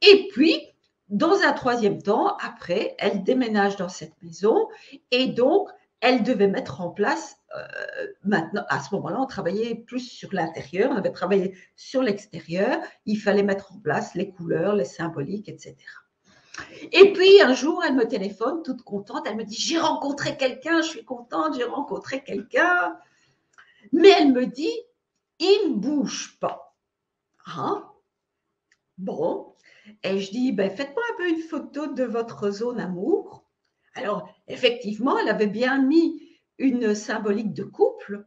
Et puis, dans un troisième temps, après, elle déménage dans cette maison et donc, elle devait mettre en place, maintenant, à ce moment-là, on travaillait plus sur l'intérieur, on avait travaillé sur l'extérieur, il fallait mettre en place les couleurs, les symboliques, etc. Et puis, un jour, elle me téléphone, toute contente, elle me dit, j'ai rencontré quelqu'un, je suis contente, j'ai rencontré quelqu'un, mais elle me dit, il ne bouge pas. Hein? Bon, et je dis, ben, faites-moi un peu une photo de votre zone amour. Alors, effectivement, elle avait bien mis une symbolique de couple,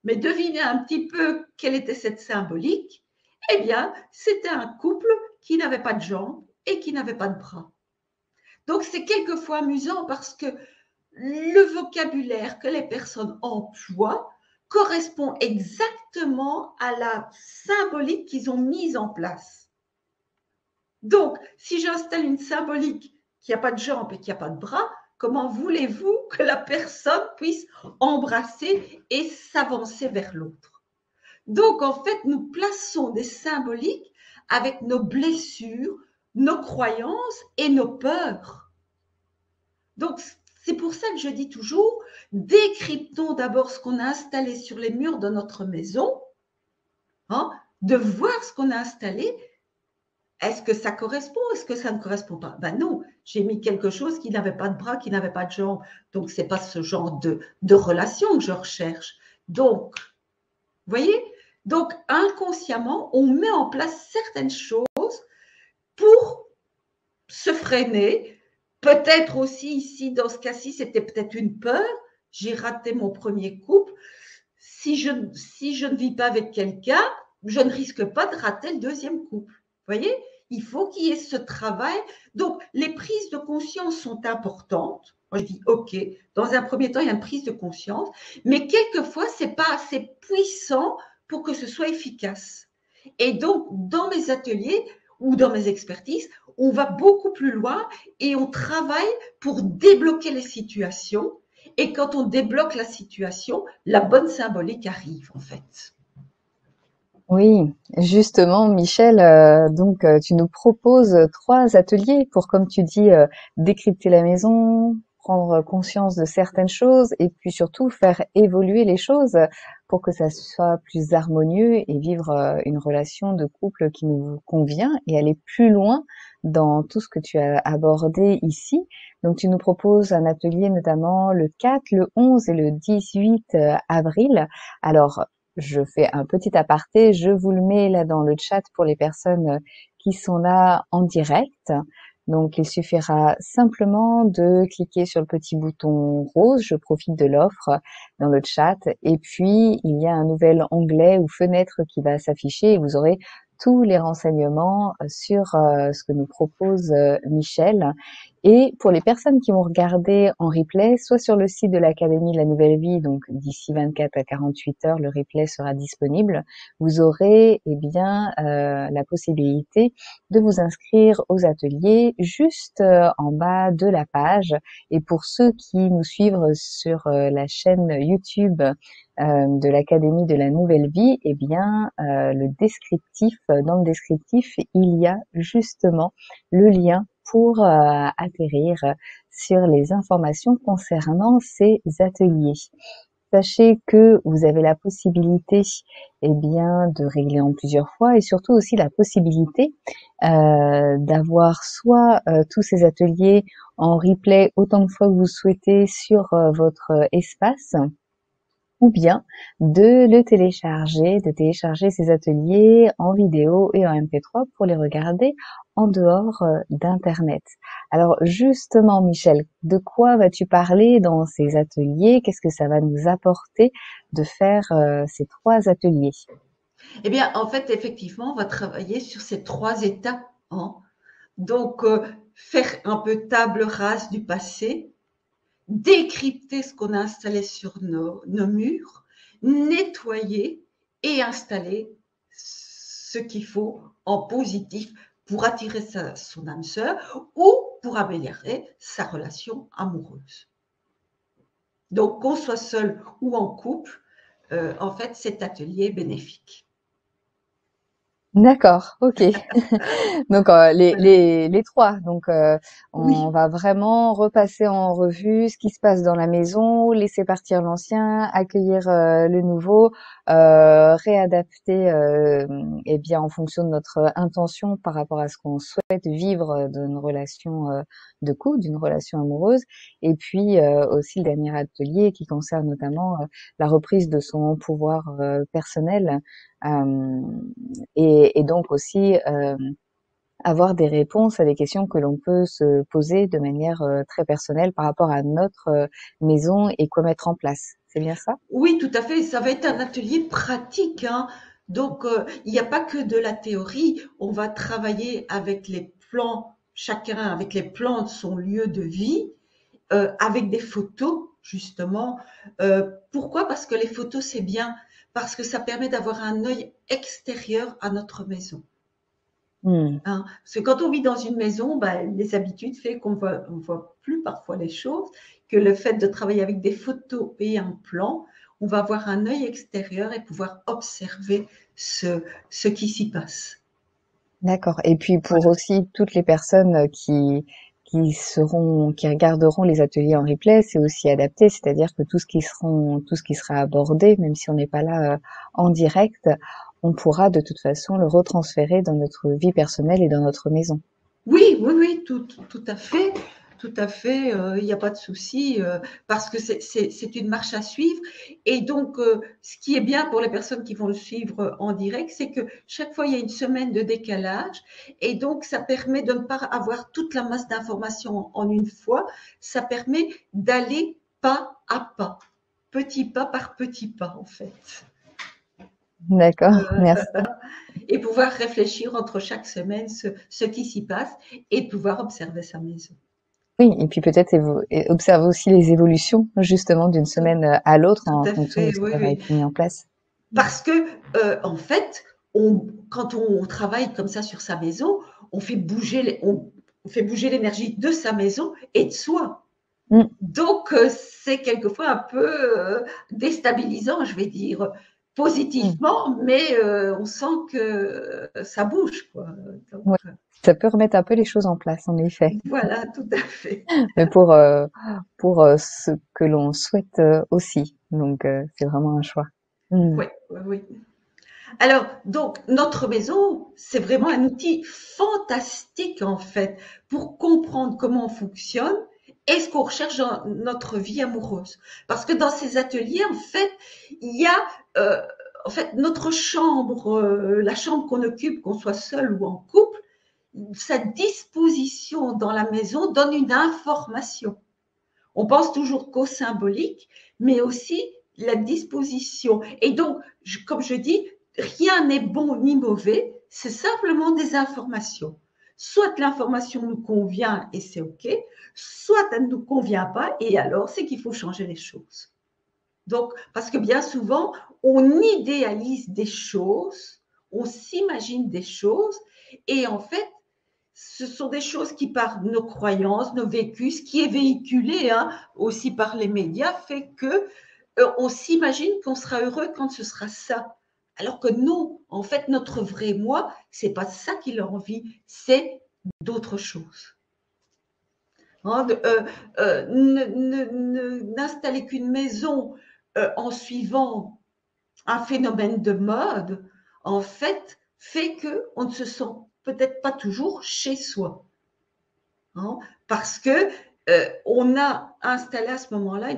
mais devinez un petit peu quelle était cette symbolique. Eh bien, c'était un couple qui n'avait pas de jambes et qui n'avait pas de bras. Donc, c'est quelquefois amusant parce que le vocabulaire que les personnes emploient correspond exactement à la symbolique qu'ils ont mise en place. Donc, si j'installe une symbolique qui n'a pas de jambes et qui n'a pas de bras, comment voulez-vous que la personne puisse embrasser et s'avancer vers l'autre? Donc, en fait, nous plaçons des symboliques avec nos blessures, nos croyances et nos peurs. Donc, c'est pour ça que je dis toujours, décryptons d'abord ce qu'on a installé sur les murs de notre maison, hein, de voir ce qu'on a installé. Est-ce que ça correspond? Est-ce que ça ne correspond pas? Ben non, j'ai mis quelque chose qui n'avait pas de bras, qui n'avait pas de jambes. Donc, ce n'est pas ce genre de relation que je recherche. Donc, vous voyez? Donc, inconsciemment, on met en place certaines choses pour se freiner. Peut-être aussi ici, dans ce cas-ci, c'était peut-être une peur. J'ai raté mon premier couple. Si je ne vis pas avec quelqu'un, je ne risque pas de rater le deuxième couple. Vous voyez? Il faut qu'il y ait ce travail. Donc, les prises de conscience sont importantes. Moi, je dis, OK, dans un premier temps, il y a une prise de conscience, mais quelquefois, ce n'est pas assez puissant pour que ce soit efficace. Et donc, dans mes ateliers ou dans mes expertises, on va beaucoup plus loin et on travaille pour débloquer les situations. Et quand on débloque la situation, la bonne symbolique arrive, en fait. Oui, justement, Michel, donc tu nous proposes 3 ateliers pour, comme tu dis, décrypter la maison, prendre conscience de certaines choses et puis surtout faire évoluer les choses pour que ça soit plus harmonieux et vivre une relation de couple qui nous convient et aller plus loin dans tout ce que tu as abordé ici. Donc tu nous proposes un atelier notamment le 4, le 11 et le 18 avril. Alors, je fais un petit aparté, je vous le mets là dans le chat pour les personnes qui sont là en direct. Donc, il suffira simplement de cliquer sur le petit bouton rose, je profite de l'offre dans le chat, et puis il y a un nouvel onglet ou fenêtre qui va s'afficher et vous aurez tous les renseignements sur ce que nous propose Michel. Et pour les personnes qui vont regarder en replay, soit sur le site de l'Académie de la Nouvelle Vie, donc d'ici 24 à 48 heures, le replay sera disponible, vous aurez bien la possibilité de vous inscrire aux ateliers juste en bas de la page. Et pour ceux qui nous suivent sur la chaîne YouTube de l'Académie de la Nouvelle Vie, le descriptif, dans le descriptif, il y a justement le lien pour atterrir sur les informations concernant ces ateliers. Sachez que vous avez la possibilité de régler en plusieurs fois et surtout aussi la possibilité d'avoir soit tous ces ateliers en replay autant de fois que vous souhaitez sur votre espace, ou bien de télécharger ces ateliers en vidéo et en MP3 pour les regarder en dehors d'Internet. Alors justement, Michel, de quoi vas-tu parler dans ces ateliers? Qu'est-ce que ça va nous apporter de faire ces 3 ateliers? Eh bien, en fait, effectivement, on va travailler sur ces 3 étapes, hein. Donc, faire un peu table rase du passé, décrypter ce qu'on a installé sur nos murs, nettoyer et installer ce qu'il faut en positif pour attirer son âme sœur ou pour améliorer sa relation amoureuse. Donc, qu'on soit seul ou en couple, en fait, cet atelier est bénéfique. D'accord, ok. Donc les 3. Donc on Oui, va vraiment repasser en revue ce qui se passe dans la maison, laisser partir l'ancien, accueillir le nouveau, réadapter en fonction de notre intention par rapport à ce qu'on souhaite vivre d'une relation de couple, d'une relation amoureuse. Et puis aussi le dernier atelier qui concerne notamment la reprise de son pouvoir personnel. Euh, et donc aussi avoir des réponses à des questions que l'on peut se poser de manière très personnelle par rapport à notre maison et quoi mettre en place. C'est bien ça? oui, tout à fait. Ça va être un atelier pratique, hein. Donc, il n'y a pas que de la théorie. On va travailler avec les plans, chacun avec les plans de son lieu de vie, avec des photos, justement. Pourquoi? Parce que les photos, c'est bien. Parce que ça permet d'avoir un œil extérieur à notre maison. Hmm. Hein. Parce que quand on vit dans une maison, ben, les habitudes fait qu'on voit plus parfois les choses, que le fait de travailler avec des photos et un plan, on va avoir un œil extérieur et pouvoir observer ce qui s'y passe. D'accord. Et puis pour Voilà. aussi toutes les personnes qui regarderont les ateliers en replay, c'est aussi adapté, c'est-à-dire que tout ce qui sera abordé, même si on n'est pas là en direct, on pourra de toute façon le retransférer dans notre vie personnelle et dans notre maison. Oui, oui, oui, tout à fait. Tout à fait, il n'y a pas de souci, parce que c'est une marche à suivre. Et donc, ce qui est bien pour les personnes qui vont le suivre en direct, c'est que chaque fois, il y a une semaine de décalage. Et donc, ça permet de ne pas avoir toute la masse d'informations en une fois. Ça permet d'aller pas, petit pas par petit pas, en fait. D'accord, merci. Et pouvoir réfléchir entre chaque semaine ce qui s'y passe et pouvoir observer sa maison. Oui, et puis peut-être observer aussi les évolutions justement d'une Tout, semaine à l'autre tout en à fonction de fait, ce oui, qui aura oui. été mis en place. Parce que, en fait, quand on travaille comme ça sur sa maison, on fait bouger l'énergie de sa maison et de soi. Mm, Donc, c'est quelquefois un peu déstabilisant, je vais dire, mm. positivement, mais on sent que ça bouge, quoi. Donc, Ouais. Ça peut remettre un peu les choses en place, en effet. voilà, tout à fait. Mais pour ce que l'on souhaite aussi. Donc c'est vraiment un choix. Mm. Oui, oui, oui. Alors, donc, notre maison, c'est vraiment un outil fantastique, en fait, pour comprendre comment on fonctionne et ce qu'on recherche dans notre vie amoureuse. Parce que dans ces ateliers, en fait, il y a, euh, en fait, notre chambre, la chambre qu'on occupe, qu'on soit seul ou en couple, sa disposition dans la maison donne une information. On pense toujours qu'au symbolique, mais aussi la disposition. Et donc, comme je dis, rien n'est bon ni mauvais, c'est simplement des informations. Soit l'information nous convient et c'est OK, soit elle ne nous convient pas et alors c'est qu'il faut changer les choses. Donc, parce que bien souvent, on idéalise des choses, on s'imagine des choses et en fait, ce sont des choses qui, par nos croyances, nos vécus, ce qui est véhiculé aussi par les médias, fait que on s'imagine qu'on sera heureux quand ce sera ça. Alors que non, en fait, notre vrai moi, c'est pas ça qu'il a envie, c'est d'autres choses. N'installer qu'une maison en suivant un phénomène de mode, en fait qu'on ne se sent peut-être pas toujours chez soi. Parce que on a installé à ce moment-là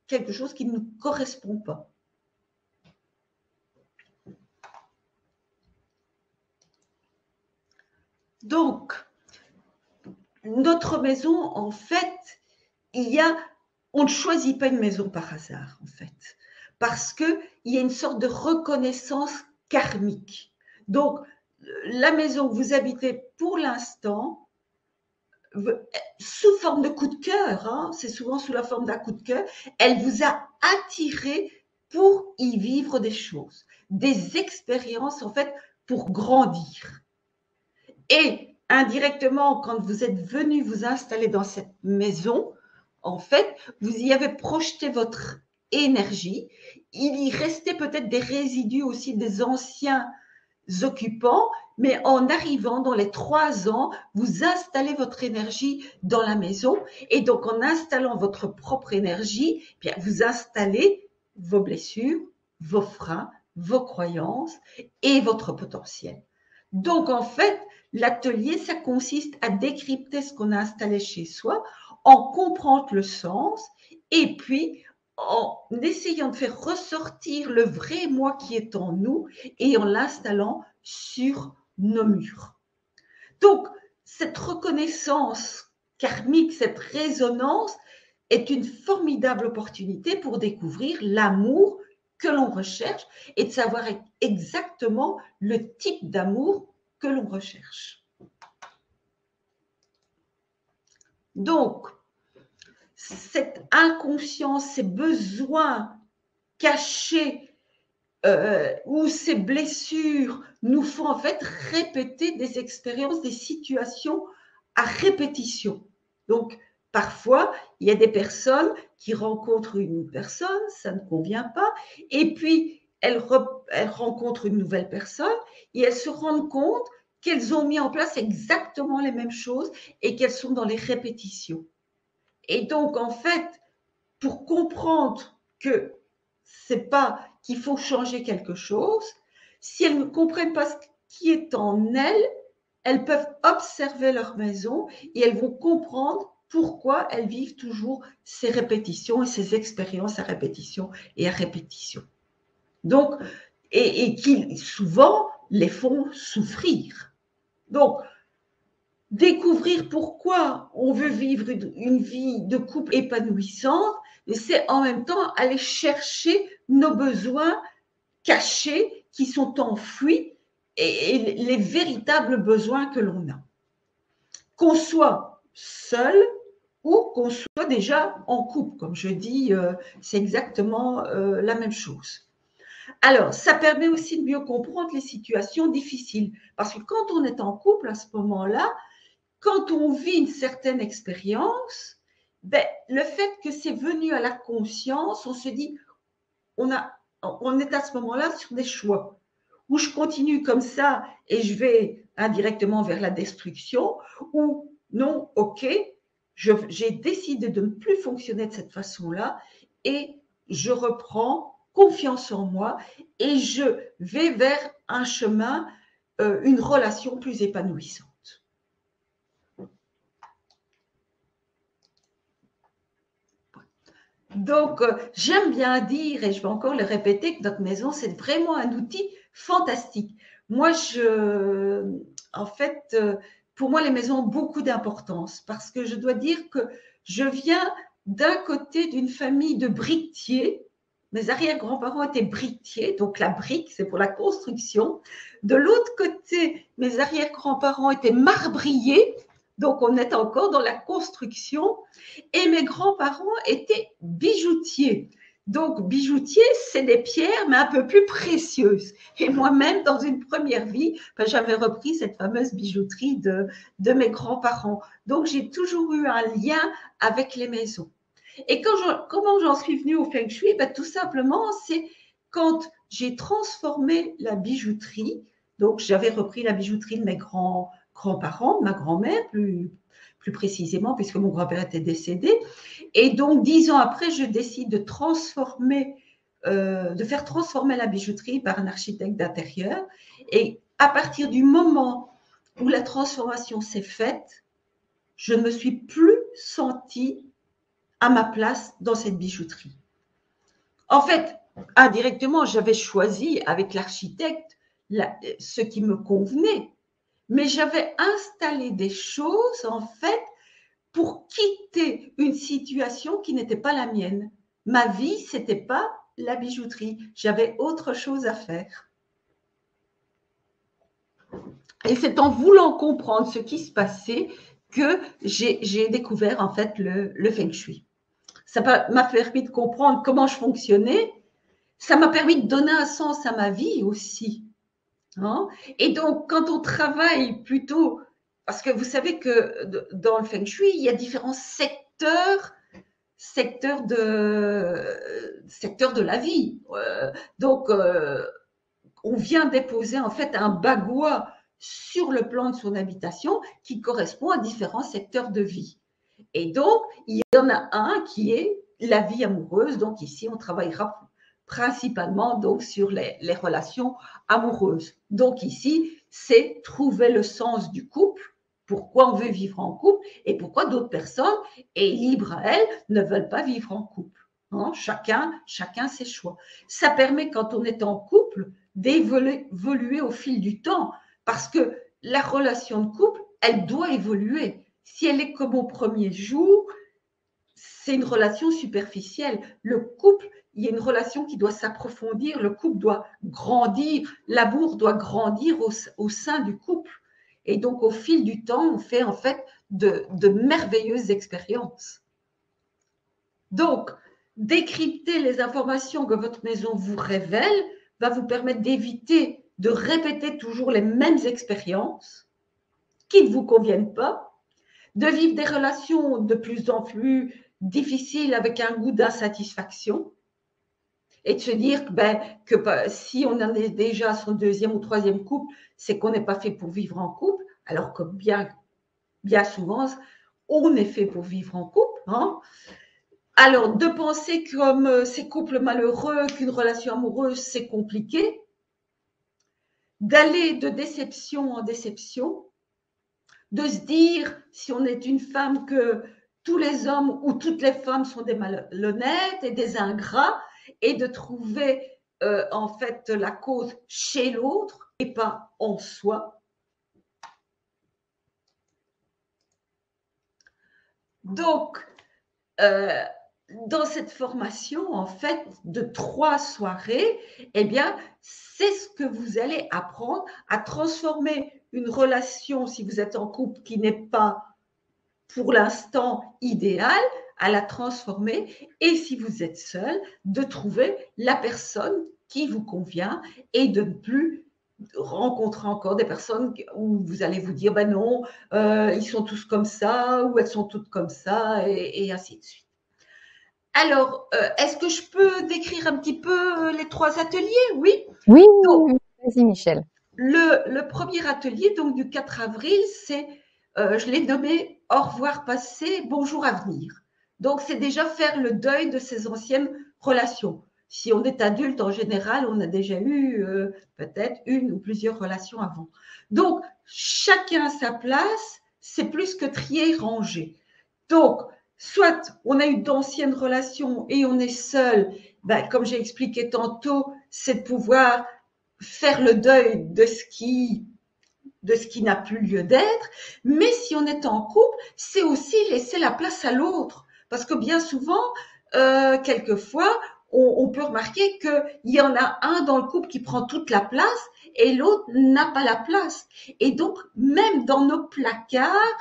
quelque chose qui ne nous correspond pas. Donc, notre maison, en fait, on ne choisit pas une maison par hasard, en fait, parce qu'il y a une sorte de reconnaissance karmique. Donc, la maison que vous habitez pour l'instant, sous forme de coup de cœur, c'est souvent sous la forme d'un coup de cœur, elle vous a attiré pour y vivre des choses, des expériences, en fait, pour grandir. Et indirectement, quand vous êtes venu vous installer dans cette maison, en fait, vous y avez projeté votre énergie. Il y restait peut-être des résidus aussi des anciens occupants, mais en arrivant dans les 3 ans, vous installez votre énergie dans la maison et donc en installant votre propre énergie, bien, vous installez vos blessures, vos freins, vos croyances et votre potentiel. Donc en fait, l'atelier, ça consiste à décrypter ce qu'on a installé chez soi, en comprendre le sens et puis en essayant de faire ressortir le vrai moi qui est en nous et en l'installant sur nos murs. Donc, cette reconnaissance karmique, cette résonance est une formidable opportunité pour découvrir l'amour que l'on recherche et de savoir exactement le type d'amour que l'on recherche. Donc, cette inconscience, ces besoins cachés où ces blessures nous font en fait répéter des expériences, des situations à répétition. Donc, parfois, il y a des personnes qui rencontrent une personne, ça ne convient pas, et puis elles rencontrent une nouvelle personne et elles se rendent compte qu'elles ont mis en place exactement les mêmes choses et qu'elles sont dans les répétitions. Et donc, en fait, pour comprendre que c'est pas qu'il faut changer quelque chose, si elles ne comprennent pas ce qui est en elles, elles peuvent observer leur maison et elles vont comprendre pourquoi elles vivent toujours ces répétitions et ces expériences à répétition et à répétition. Donc, et qui souvent les font souffrir. Donc, découvrir pourquoi on veut vivre une vie de couple épanouissante, c'est en même temps aller chercher nos besoins cachés qui sont enfouis et les véritables besoins que l'on a. Qu'on soit seul ou qu'on soit déjà en couple, comme je dis, c'est exactement la même chose. Alors, ça permet aussi de mieux comprendre les situations difficiles, parce que quand on est en couple à ce moment-là, quand on vit une certaine expérience, le fait que c'est venu à la conscience, on se dit, on est à ce moment-là sur des choix. Ou je continue comme ça et je vais indirectement vers la destruction, ou non, ok, j'ai décidé de ne plus fonctionner de cette façon-là et je reprends confiance en moi et je vais vers un chemin, une relation plus épanouissante. Donc, j'aime bien dire, et je vais encore le répéter, que notre maison, c'est vraiment un outil fantastique. Moi, en fait, pour moi, les maisons ont beaucoup d'importance parce que je dois dire que je viens d'un côté d'une famille de briquetiers. Mes arrière-grands-parents étaient briquetiers, donc la brique, c'est pour la construction. De l'autre côté, mes arrière-grands-parents étaient marbriers, donc on est encore dans la construction. Et mes grands-parents étaient bijoutiers. Donc, bijoutier, c'est des pierres, mais un peu plus précieuses. Et moi-même, dans une première vie, ben, j'avais repris cette fameuse bijouterie de mes grands-parents. Donc, j'ai toujours eu un lien avec les maisons. Et comment j'en suis venue au Feng Shui? Ben, tout simplement, c'est quand j'ai transformé la bijouterie. Donc, j'avais repris la bijouterie de mes grands-parents, de ma grand-mère, plus précisément, puisque mon grand-père était décédé. Et donc, 10 ans après, je décide de faire transformer la bijouterie par un architecte d'intérieur. Et à partir du moment où la transformation s'est faite, je ne me suis plus sentie à ma place dans cette bijouterie. En fait, indirectement, j'avais choisi avec l'architecte ce qui me convenait, mais j'avais installé des choses, en fait, pour quitter une situation qui n'était pas la mienne. Ma vie, ce n'était pas la bijouterie. J'avais autre chose à faire. Et c'est en voulant comprendre ce qui se passait que j'ai découvert en fait le Feng Shui. Ça m'a permis de comprendre comment je fonctionnais. Ça m'a permis de donner un sens à ma vie aussi. Hein? Et donc, quand on travaille plutôt, parce que vous savez que dans le Feng Shui, il y a différents secteurs de la vie. Donc, on vient déposer en fait un bagua sur le plan de son habitation qui correspond à différents secteurs de vie. Et donc, il y en a un qui est la vie amoureuse. Donc ici, on travaillera principalement donc sur les relations amoureuses. Donc ici, c'est trouver le sens du couple, pourquoi on veut vivre en couple et pourquoi d'autres personnes, et libre à elles, ne veulent pas vivre en couple. Hein, chacun ses choix. Ça permet, quand on est en couple, d'évoluer au fil du temps, parce que la relation de couple, elle doit évoluer. Si elle est comme au premier jour, c'est une relation superficielle. Le couple, il y a une relation qui doit s'approfondir, le couple doit grandir, l'amour doit grandir au sein du couple. Et donc, au fil du temps, on fait en fait de merveilleuses expériences. Donc, décrypter les informations que votre maison vous révèle va vous permettre d'éviter de répéter toujours les mêmes expériences qui ne vous conviennent pas, de vivre des relations de plus en plus difficiles avec un goût d'insatisfaction et de se dire que si on en est déjà à son deuxième ou troisième couple, c'est qu'on n'est pas fait pour vivre en couple, alors que bien souvent, on est fait pour vivre en couple. Hein. Alors, de penser comme ces couples malheureux qu'une relation amoureuse, c'est compliqué, d'aller de déception en déception, de se dire, si on est une femme, que tous les hommes ou toutes les femmes sont des malhonnêtes et des ingrats, et de trouver en fait la cause chez l'autre et pas en soi. Donc, dans cette formation, en fait, de 3 soirées, eh bien, c'est ce que vous allez apprendre à transformer une relation, si vous êtes en couple, qui n'est pas pour l'instant idéale, à la transformer, et si vous êtes seul, de trouver la personne qui vous convient et de ne plus rencontrer encore des personnes où vous allez vous dire, ben non, ils sont tous comme ça, ou elles sont toutes comme ça, et ainsi de suite. Alors, est-ce que je peux décrire un petit peu les 3 ateliers? Oui. Oui, vas-y Michel. Le premier atelier, donc du 4 avril, c'est, je l'ai nommé « Au revoir passé, bonjour avenir ». Donc, c'est déjà faire le deuil de ces anciennes relations. Si on est adulte, en général, on a déjà eu peut-être une ou plusieurs relations avant. Donc, chacun à sa place, c'est plus que trier et ranger. Donc, soit on a eu d'anciennes relations et on est seul, comme j'ai expliqué tantôt, c'est de pouvoir faire le deuil de ce qui de ce qui n'a plus lieu d'être. Mais si on est en couple, c'est aussi laisser la place à l'autre. Parce que bien souvent, quelquefois, on peut remarquer qu'il y en a un dans le couple qui prend toute la place et l'autre n'a pas la place. Et donc, même dans nos placards,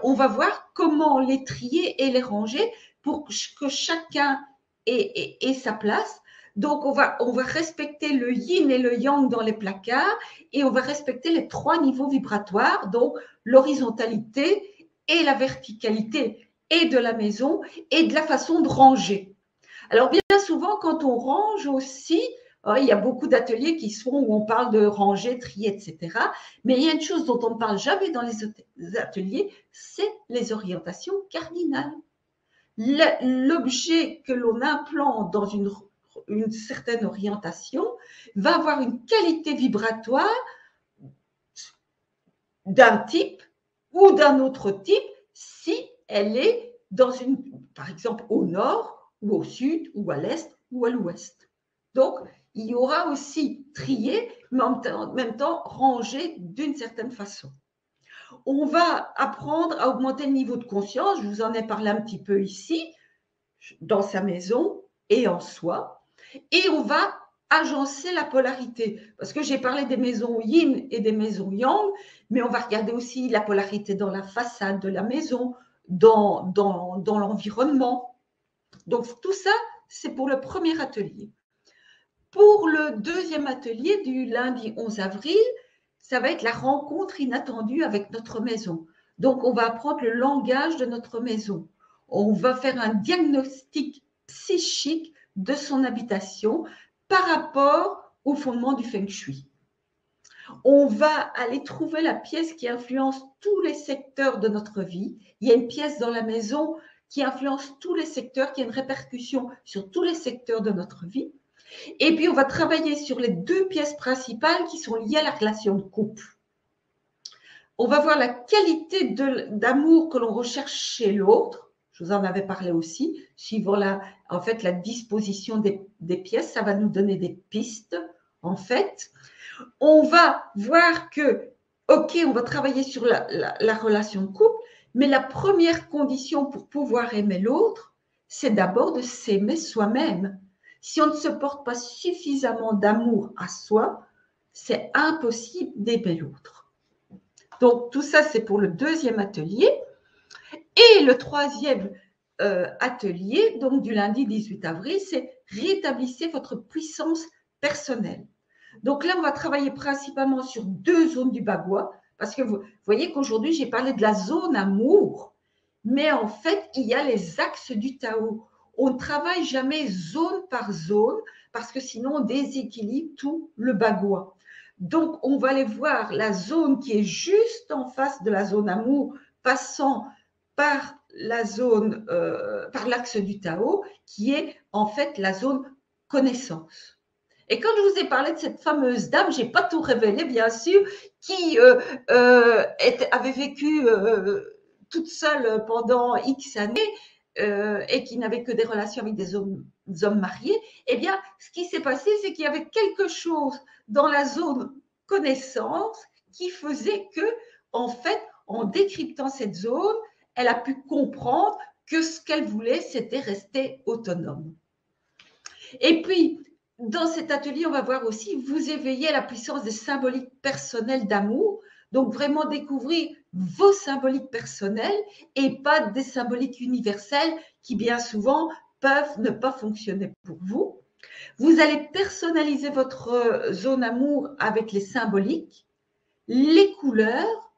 on va voir comment les trier et les ranger pour que chacun ait sa place. Donc, on va respecter le yin et le yang dans les placards et on va respecter les 3 niveaux vibratoires, donc l'horizontalité et la verticalité et de la maison et de la façon de ranger. Alors, bien souvent, quand on range aussi, il y a beaucoup d'ateliers qui sont où on parle de ranger, trier, etc. Mais il y a une chose dont on ne parle jamais dans les ateliers, c'est les orientations cardinales. L'objet que l'on implante dans une certaine orientation va avoir une qualité vibratoire d'un type ou d'un autre type si elle est par exemple, au nord ou au sud ou à l'est ou à l'ouest. Donc, il y aura aussi trié, mais en même temps rangé d'une certaine façon. On va apprendre à augmenter le niveau de conscience, je vous en ai parlé un petit peu ici, dans sa maison et en soi, et on va agencer la polarité, parce que j'ai parlé des maisons yin et des maisons yang, mais on va regarder aussi la polarité dans la façade de la maison, dans l'environnement. Donc tout ça, c'est pour le premier atelier. Pour le deuxième atelier du lundi 11 avril, ça va être la rencontre inattendue avec notre maison. Donc on va apprendre le langage de notre maison. On va faire un diagnostic psychique de son habitation par rapport au fondement du Feng Shui. On va aller trouver la pièce qui influence tous les secteurs de notre vie. Il y a une pièce dans la maison qui influence tous les secteurs, qui a une répercussion sur tous les secteurs de notre vie. Et puis, on va travailler sur les 2 pièces principales qui sont liées à la relation de couple. On va voir la qualité d'amour que l'on recherche chez l'autre. Je vous en avais parlé aussi. Suivant la disposition des pièces, ça va nous donner des pistes, en fait. On va voir que, OK, on va travailler sur la relation de couple, mais la première condition pour pouvoir aimer l'autre, c'est d'abord de s'aimer soi-même. Si on ne se porte pas suffisamment d'amour à soi, c'est impossible d'aimer l'autre. Donc, tout ça, c'est pour le deuxième atelier. Et le troisième atelier, donc du lundi 18 avril, c'est rétablissez votre puissance personnelle. Donc là, on va travailler principalement sur 2 zones du bagua, parce que vous voyez qu'aujourd'hui, j'ai parlé de la zone amour, mais en fait, il y a les axes du Tao. On ne travaille jamais zone par zone, parce que sinon, on déséquilibre tout le bagua. Donc, on va aller voir la zone qui est juste en face de la zone amour, passant par par l'axe du Tao, qui est en fait la zone connaissance. Et quand je vous ai parlé de cette fameuse dame, je n'ai pas tout révélé, bien sûr, qui avait vécu toute seule pendant X années et qui n'avait que des relations avec des hommes mariés. Eh bien, ce qui s'est passé, c'est qu'il y avait quelque chose dans la zone connaissance qui faisait que, en fait, en décryptant cette zone, elle a pu comprendre que ce qu'elle voulait, c'était rester autonome. Et puis, dans cet atelier, on va voir aussi vous éveiller à la puissance des symboliques personnelles d'amour. Donc, vraiment découvrir vos symboliques personnelles et pas des symboliques universelles qui, bien souvent, peuvent ne pas fonctionner pour vous. Vous allez personnaliser votre zone amour avec les symboliques, les couleurs,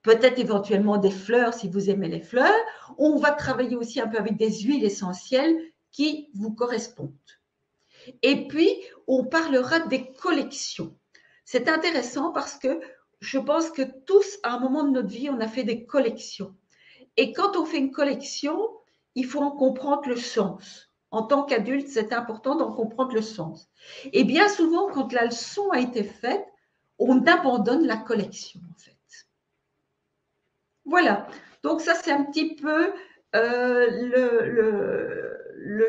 peut-être éventuellement des fleurs si vous aimez les fleurs. On va travailler aussi un peu avec des huiles essentielles qui vous correspondent. Et puis, on parlera des collections. C'est intéressant parce que je pense que tous, à un moment de notre vie, on a fait des collections. Et quand on fait une collection, il faut en comprendre le sens. En tant qu'adulte, c'est important d'en comprendre le sens. Et bien souvent, quand la leçon a été faite, on abandonne la collection, en fait. Voilà. Donc ça, c'est un petit peu le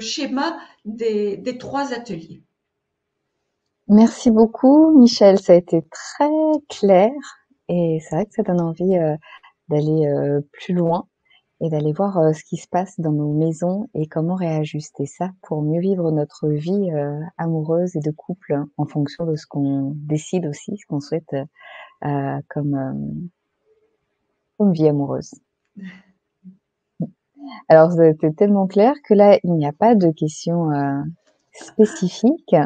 schéma des 3 ateliers. Merci beaucoup, Michel. Ça a été très clair et c'est vrai que ça donne envie d'aller plus loin et d'aller voir ce qui se passe dans nos maisons et comment réajuster ça pour mieux vivre notre vie amoureuse et de couple en fonction de ce qu'on décide aussi, ce qu'on souhaite comme vie amoureuse. Alors, c'était tellement clair que là, il n'y a pas de questions spécifiques.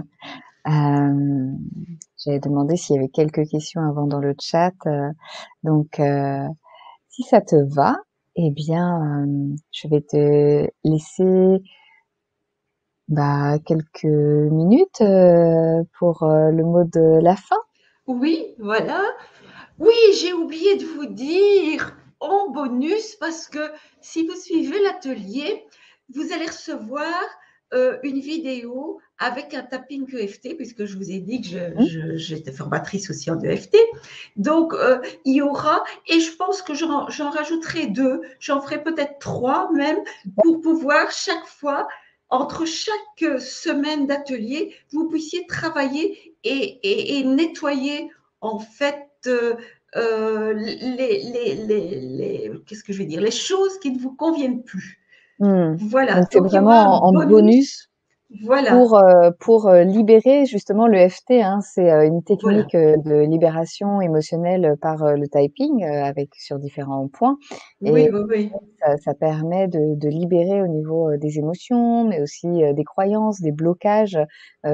J'avais demandé s'il y avait quelques questions avant dans le chat. Donc, si ça te va, eh bien, je vais te laisser quelques minutes pour le mot de la fin. Oui, voilà. Oui, j'ai oublié de vous dire en bonus, parce que si vous suivez l'atelier, vous allez recevoir une vidéo avec un tapping EFT, puisque je vous ai dit que j'étais formatrice aussi en EFT. Donc, il y aura, et je pense que j'en rajouterai 2, j'en ferai peut-être 3 même, pour pouvoir chaque fois, entre chaque semaine d'atelier, vous puissiez travailler et nettoyer en fait qu'est-ce que je vais dire, les choses qui ne vous conviennent plus. Donc, Voilà, c'est donc il y aura un vraiment en bonus. bonus Voilà, pour libérer justement le FT, hein, c'est une voilà. technique de libération émotionnelle par le typing avec sur différents points. Oui, Et oui, oui. ça permet de libérer au niveau des émotions, mais aussi des croyances, des blocages,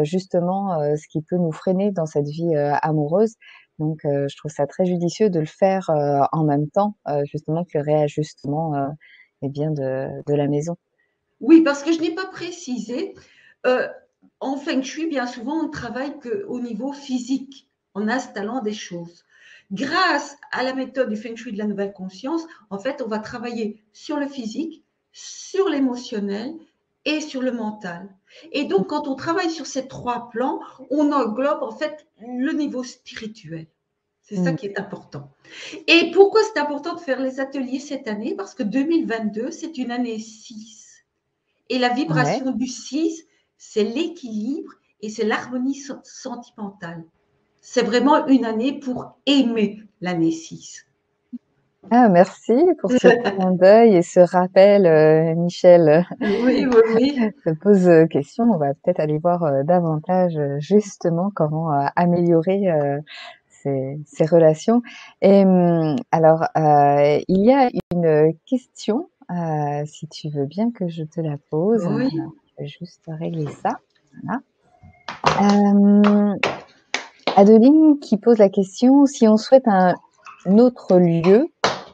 justement, ce qui peut nous freiner dans cette vie amoureuse. Donc, je trouve ça très judicieux de le faire en même temps, justement, que le réajustement eh bien de la maison. Oui, parce que je n'ai pas précisé, euh, en Feng Shui, bien souvent, on ne travaille qu'au niveau physique, en installant des choses. Grâce à la méthode du Feng Shui de la nouvelle conscience, en fait, on va travailler sur le physique, sur l'émotionnel et sur le mental. Et donc, quand on travaille sur ces 3 plans, on englobe en fait le niveau spirituel. C'est ça Mmh. qui est important. Et pourquoi c'est important de faire les ateliers cette année? Parce que 2022, c'est une année 6. Et la Ouais. vibration du 6, c'est l'équilibre et c'est l'harmonie sentimentale. C'est vraiment une année pour aimer l'année 6. Ah, merci pour ce clin d'œil et ce rappel, Michel. Oui, oui, oui. Se pose question. On va peut-être aller voir davantage justement comment améliorer ces relations. Et alors, il y a une question, si tu veux bien que je te la pose. Oui, Alors, je vais juste régler ça. Voilà. Euh, Adeline qui pose la question, si on souhaite un autre lieu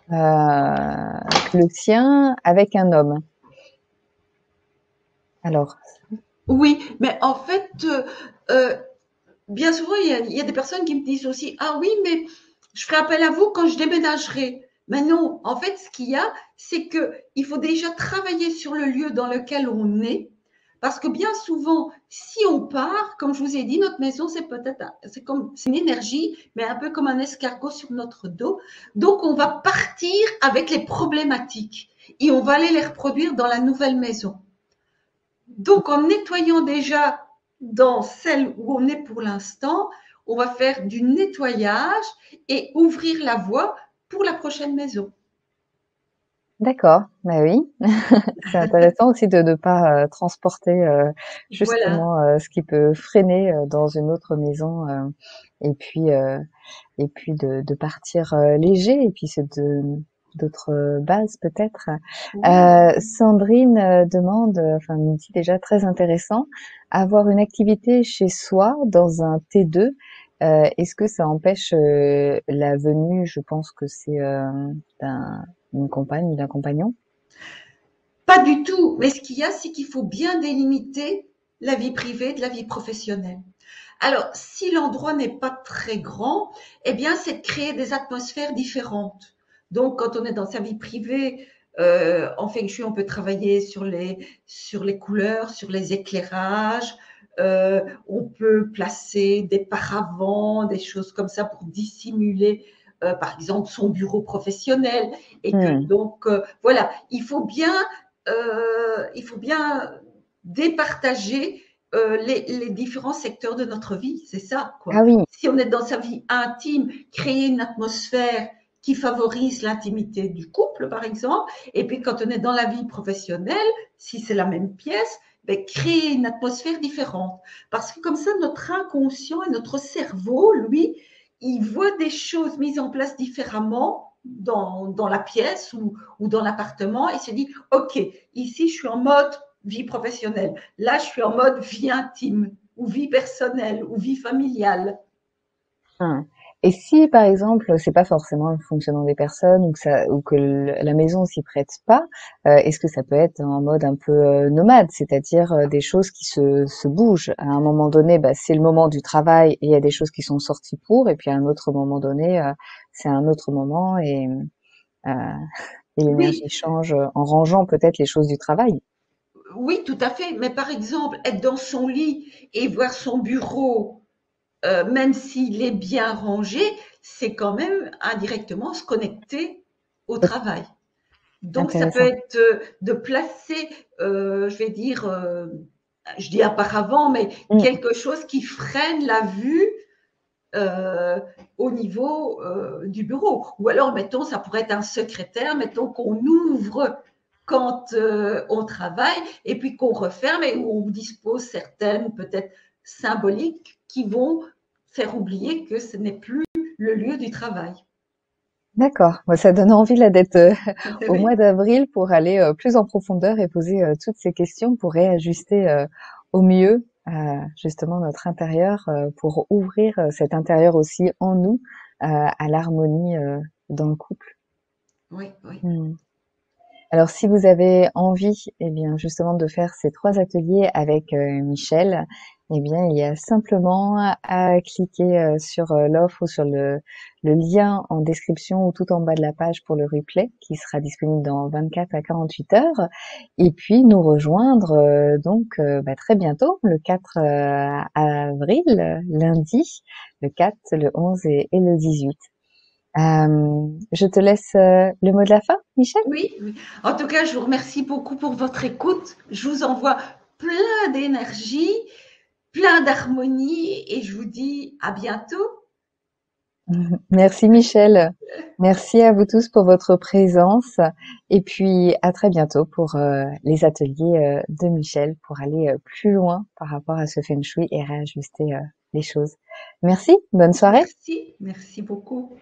que le sien avec un homme. Alors, oui, mais en fait, euh, bien souvent, il y a des personnes qui me disent aussi, ah oui, mais je ferai appel à vous quand je déménagerai. Mais non, en fait, ce qu'il y a, c'est qu'il faut déjà travailler sur le lieu dans lequel on est. Parce que bien souvent, si on part, comme je vous ai dit, notre maison, c'est une énergie, mais un peu comme un escargot sur notre dos. Donc, on va partir avec les problématiques et on va aller les reproduire dans la nouvelle maison. Donc, en nettoyant déjà dans celle où on est pour l'instant, on va faire du nettoyage et ouvrir la voie pour la prochaine maison. d'accord, bah oui. C'est intéressant aussi de ne pas transporter Voilà. justement ce qui peut freiner dans une autre maison et puis euh, et puis de partir léger et puis c'est d'autres bases peut-être. Oui. Sandrine demande, enfin me dit déjà très intéressant, avoir une activité chez soi dans un T2. Est-ce que ça empêche la venue? Je pense que c'est d'une compagne ou d'un compagnon. Pas du tout. Mais ce qu'il y a, c'est qu'il faut bien délimiter la vie privée de la vie professionnelle. Alors, si l'endroit n'est pas très grand, eh bien, c'est de créer des atmosphères différentes. Donc, quand on est dans sa vie privée, en feng shui, on peut travailler sur les couleurs, sur les éclairages. On peut placer des paravents, des choses comme ça pour dissimuler, par exemple, son bureau professionnel. Et que Hmm. donc, voilà, il faut bien départager les différents secteurs de notre vie, c'est ça, quoi. Ah oui, Si on est dans sa vie intime, créer une atmosphère qui favorise l'intimité du couple, par exemple, et puis quand on est dans la vie professionnelle, si c'est la même pièce, ben, créer une atmosphère différente. Parce que comme ça, notre inconscient et notre cerveau, lui, il voit des choses mises en place différemment dans la pièce ou dans l'appartement et se dit, OK, ici, je suis en mode vie professionnelle. Là, je suis en mode vie intime ou vie personnelle ou vie familiale. hein. Et si, par exemple, c'est pas forcément le fonctionnement des personnes ou que la maison s'y prête pas, est-ce que ça peut être en mode un peu nomade, c'est-à-dire des choses qui se bougent. À un moment donné, bah, c'est le moment du travail et il y a des choses qui sont sorties pour, et puis à un autre moment donné, c'est un autre moment euh, et l'énergie Oui, change en rangeant peut-être les choses du travail. oui, tout à fait. Mais par exemple, être dans son lit et voir son bureau, même s'il est bien rangé, c'est quand même indirectement se connecter au Ok, travail. Donc, ça peut intéressant. être de placer, je vais dire, je dis auparavant, mais Mm, quelque chose qui freine la vue euh, au niveau du bureau. Ou alors, mettons, ça pourrait être un secrétaire, mettons qu'on ouvre quand on travaille et puis qu'on referme et où on dispose certaines peut-être symboliques qui vont faire oublier que ce n'est plus le lieu du travail. d'accord. Moi, ça donne envie là d'être au mois Oui, d'avril pour aller plus en profondeur et poser toutes ces questions pour réajuster au mieux justement notre intérieur pour ouvrir cet intérieur aussi en nous à l'harmonie dans le couple. oui, oui. Hmm. Alors, si vous avez envie, eh bien, justement, de faire ces 3 ateliers avec Michel, eh bien, il y a simplement à cliquer sur l'offre ou sur le lien en description ou tout en bas de la page pour le replay qui sera disponible dans 24 à 48 heures. Et puis, nous rejoindre bah, très bientôt, le 4 avril, lundi, le 4, le 11 et le 18. Je te laisse le mot de la fin, Michel. Oui, oui. En tout cas, je vous remercie beaucoup pour votre écoute. Je vous envoie plein d'énergie, plein d'harmonie et je vous dis à bientôt. Merci Michel. Merci à vous tous pour votre présence et puis à très bientôt pour les ateliers de Michel pour aller plus loin par rapport à ce feng shui et réajuster les choses. Merci, bonne soirée. Merci, merci beaucoup.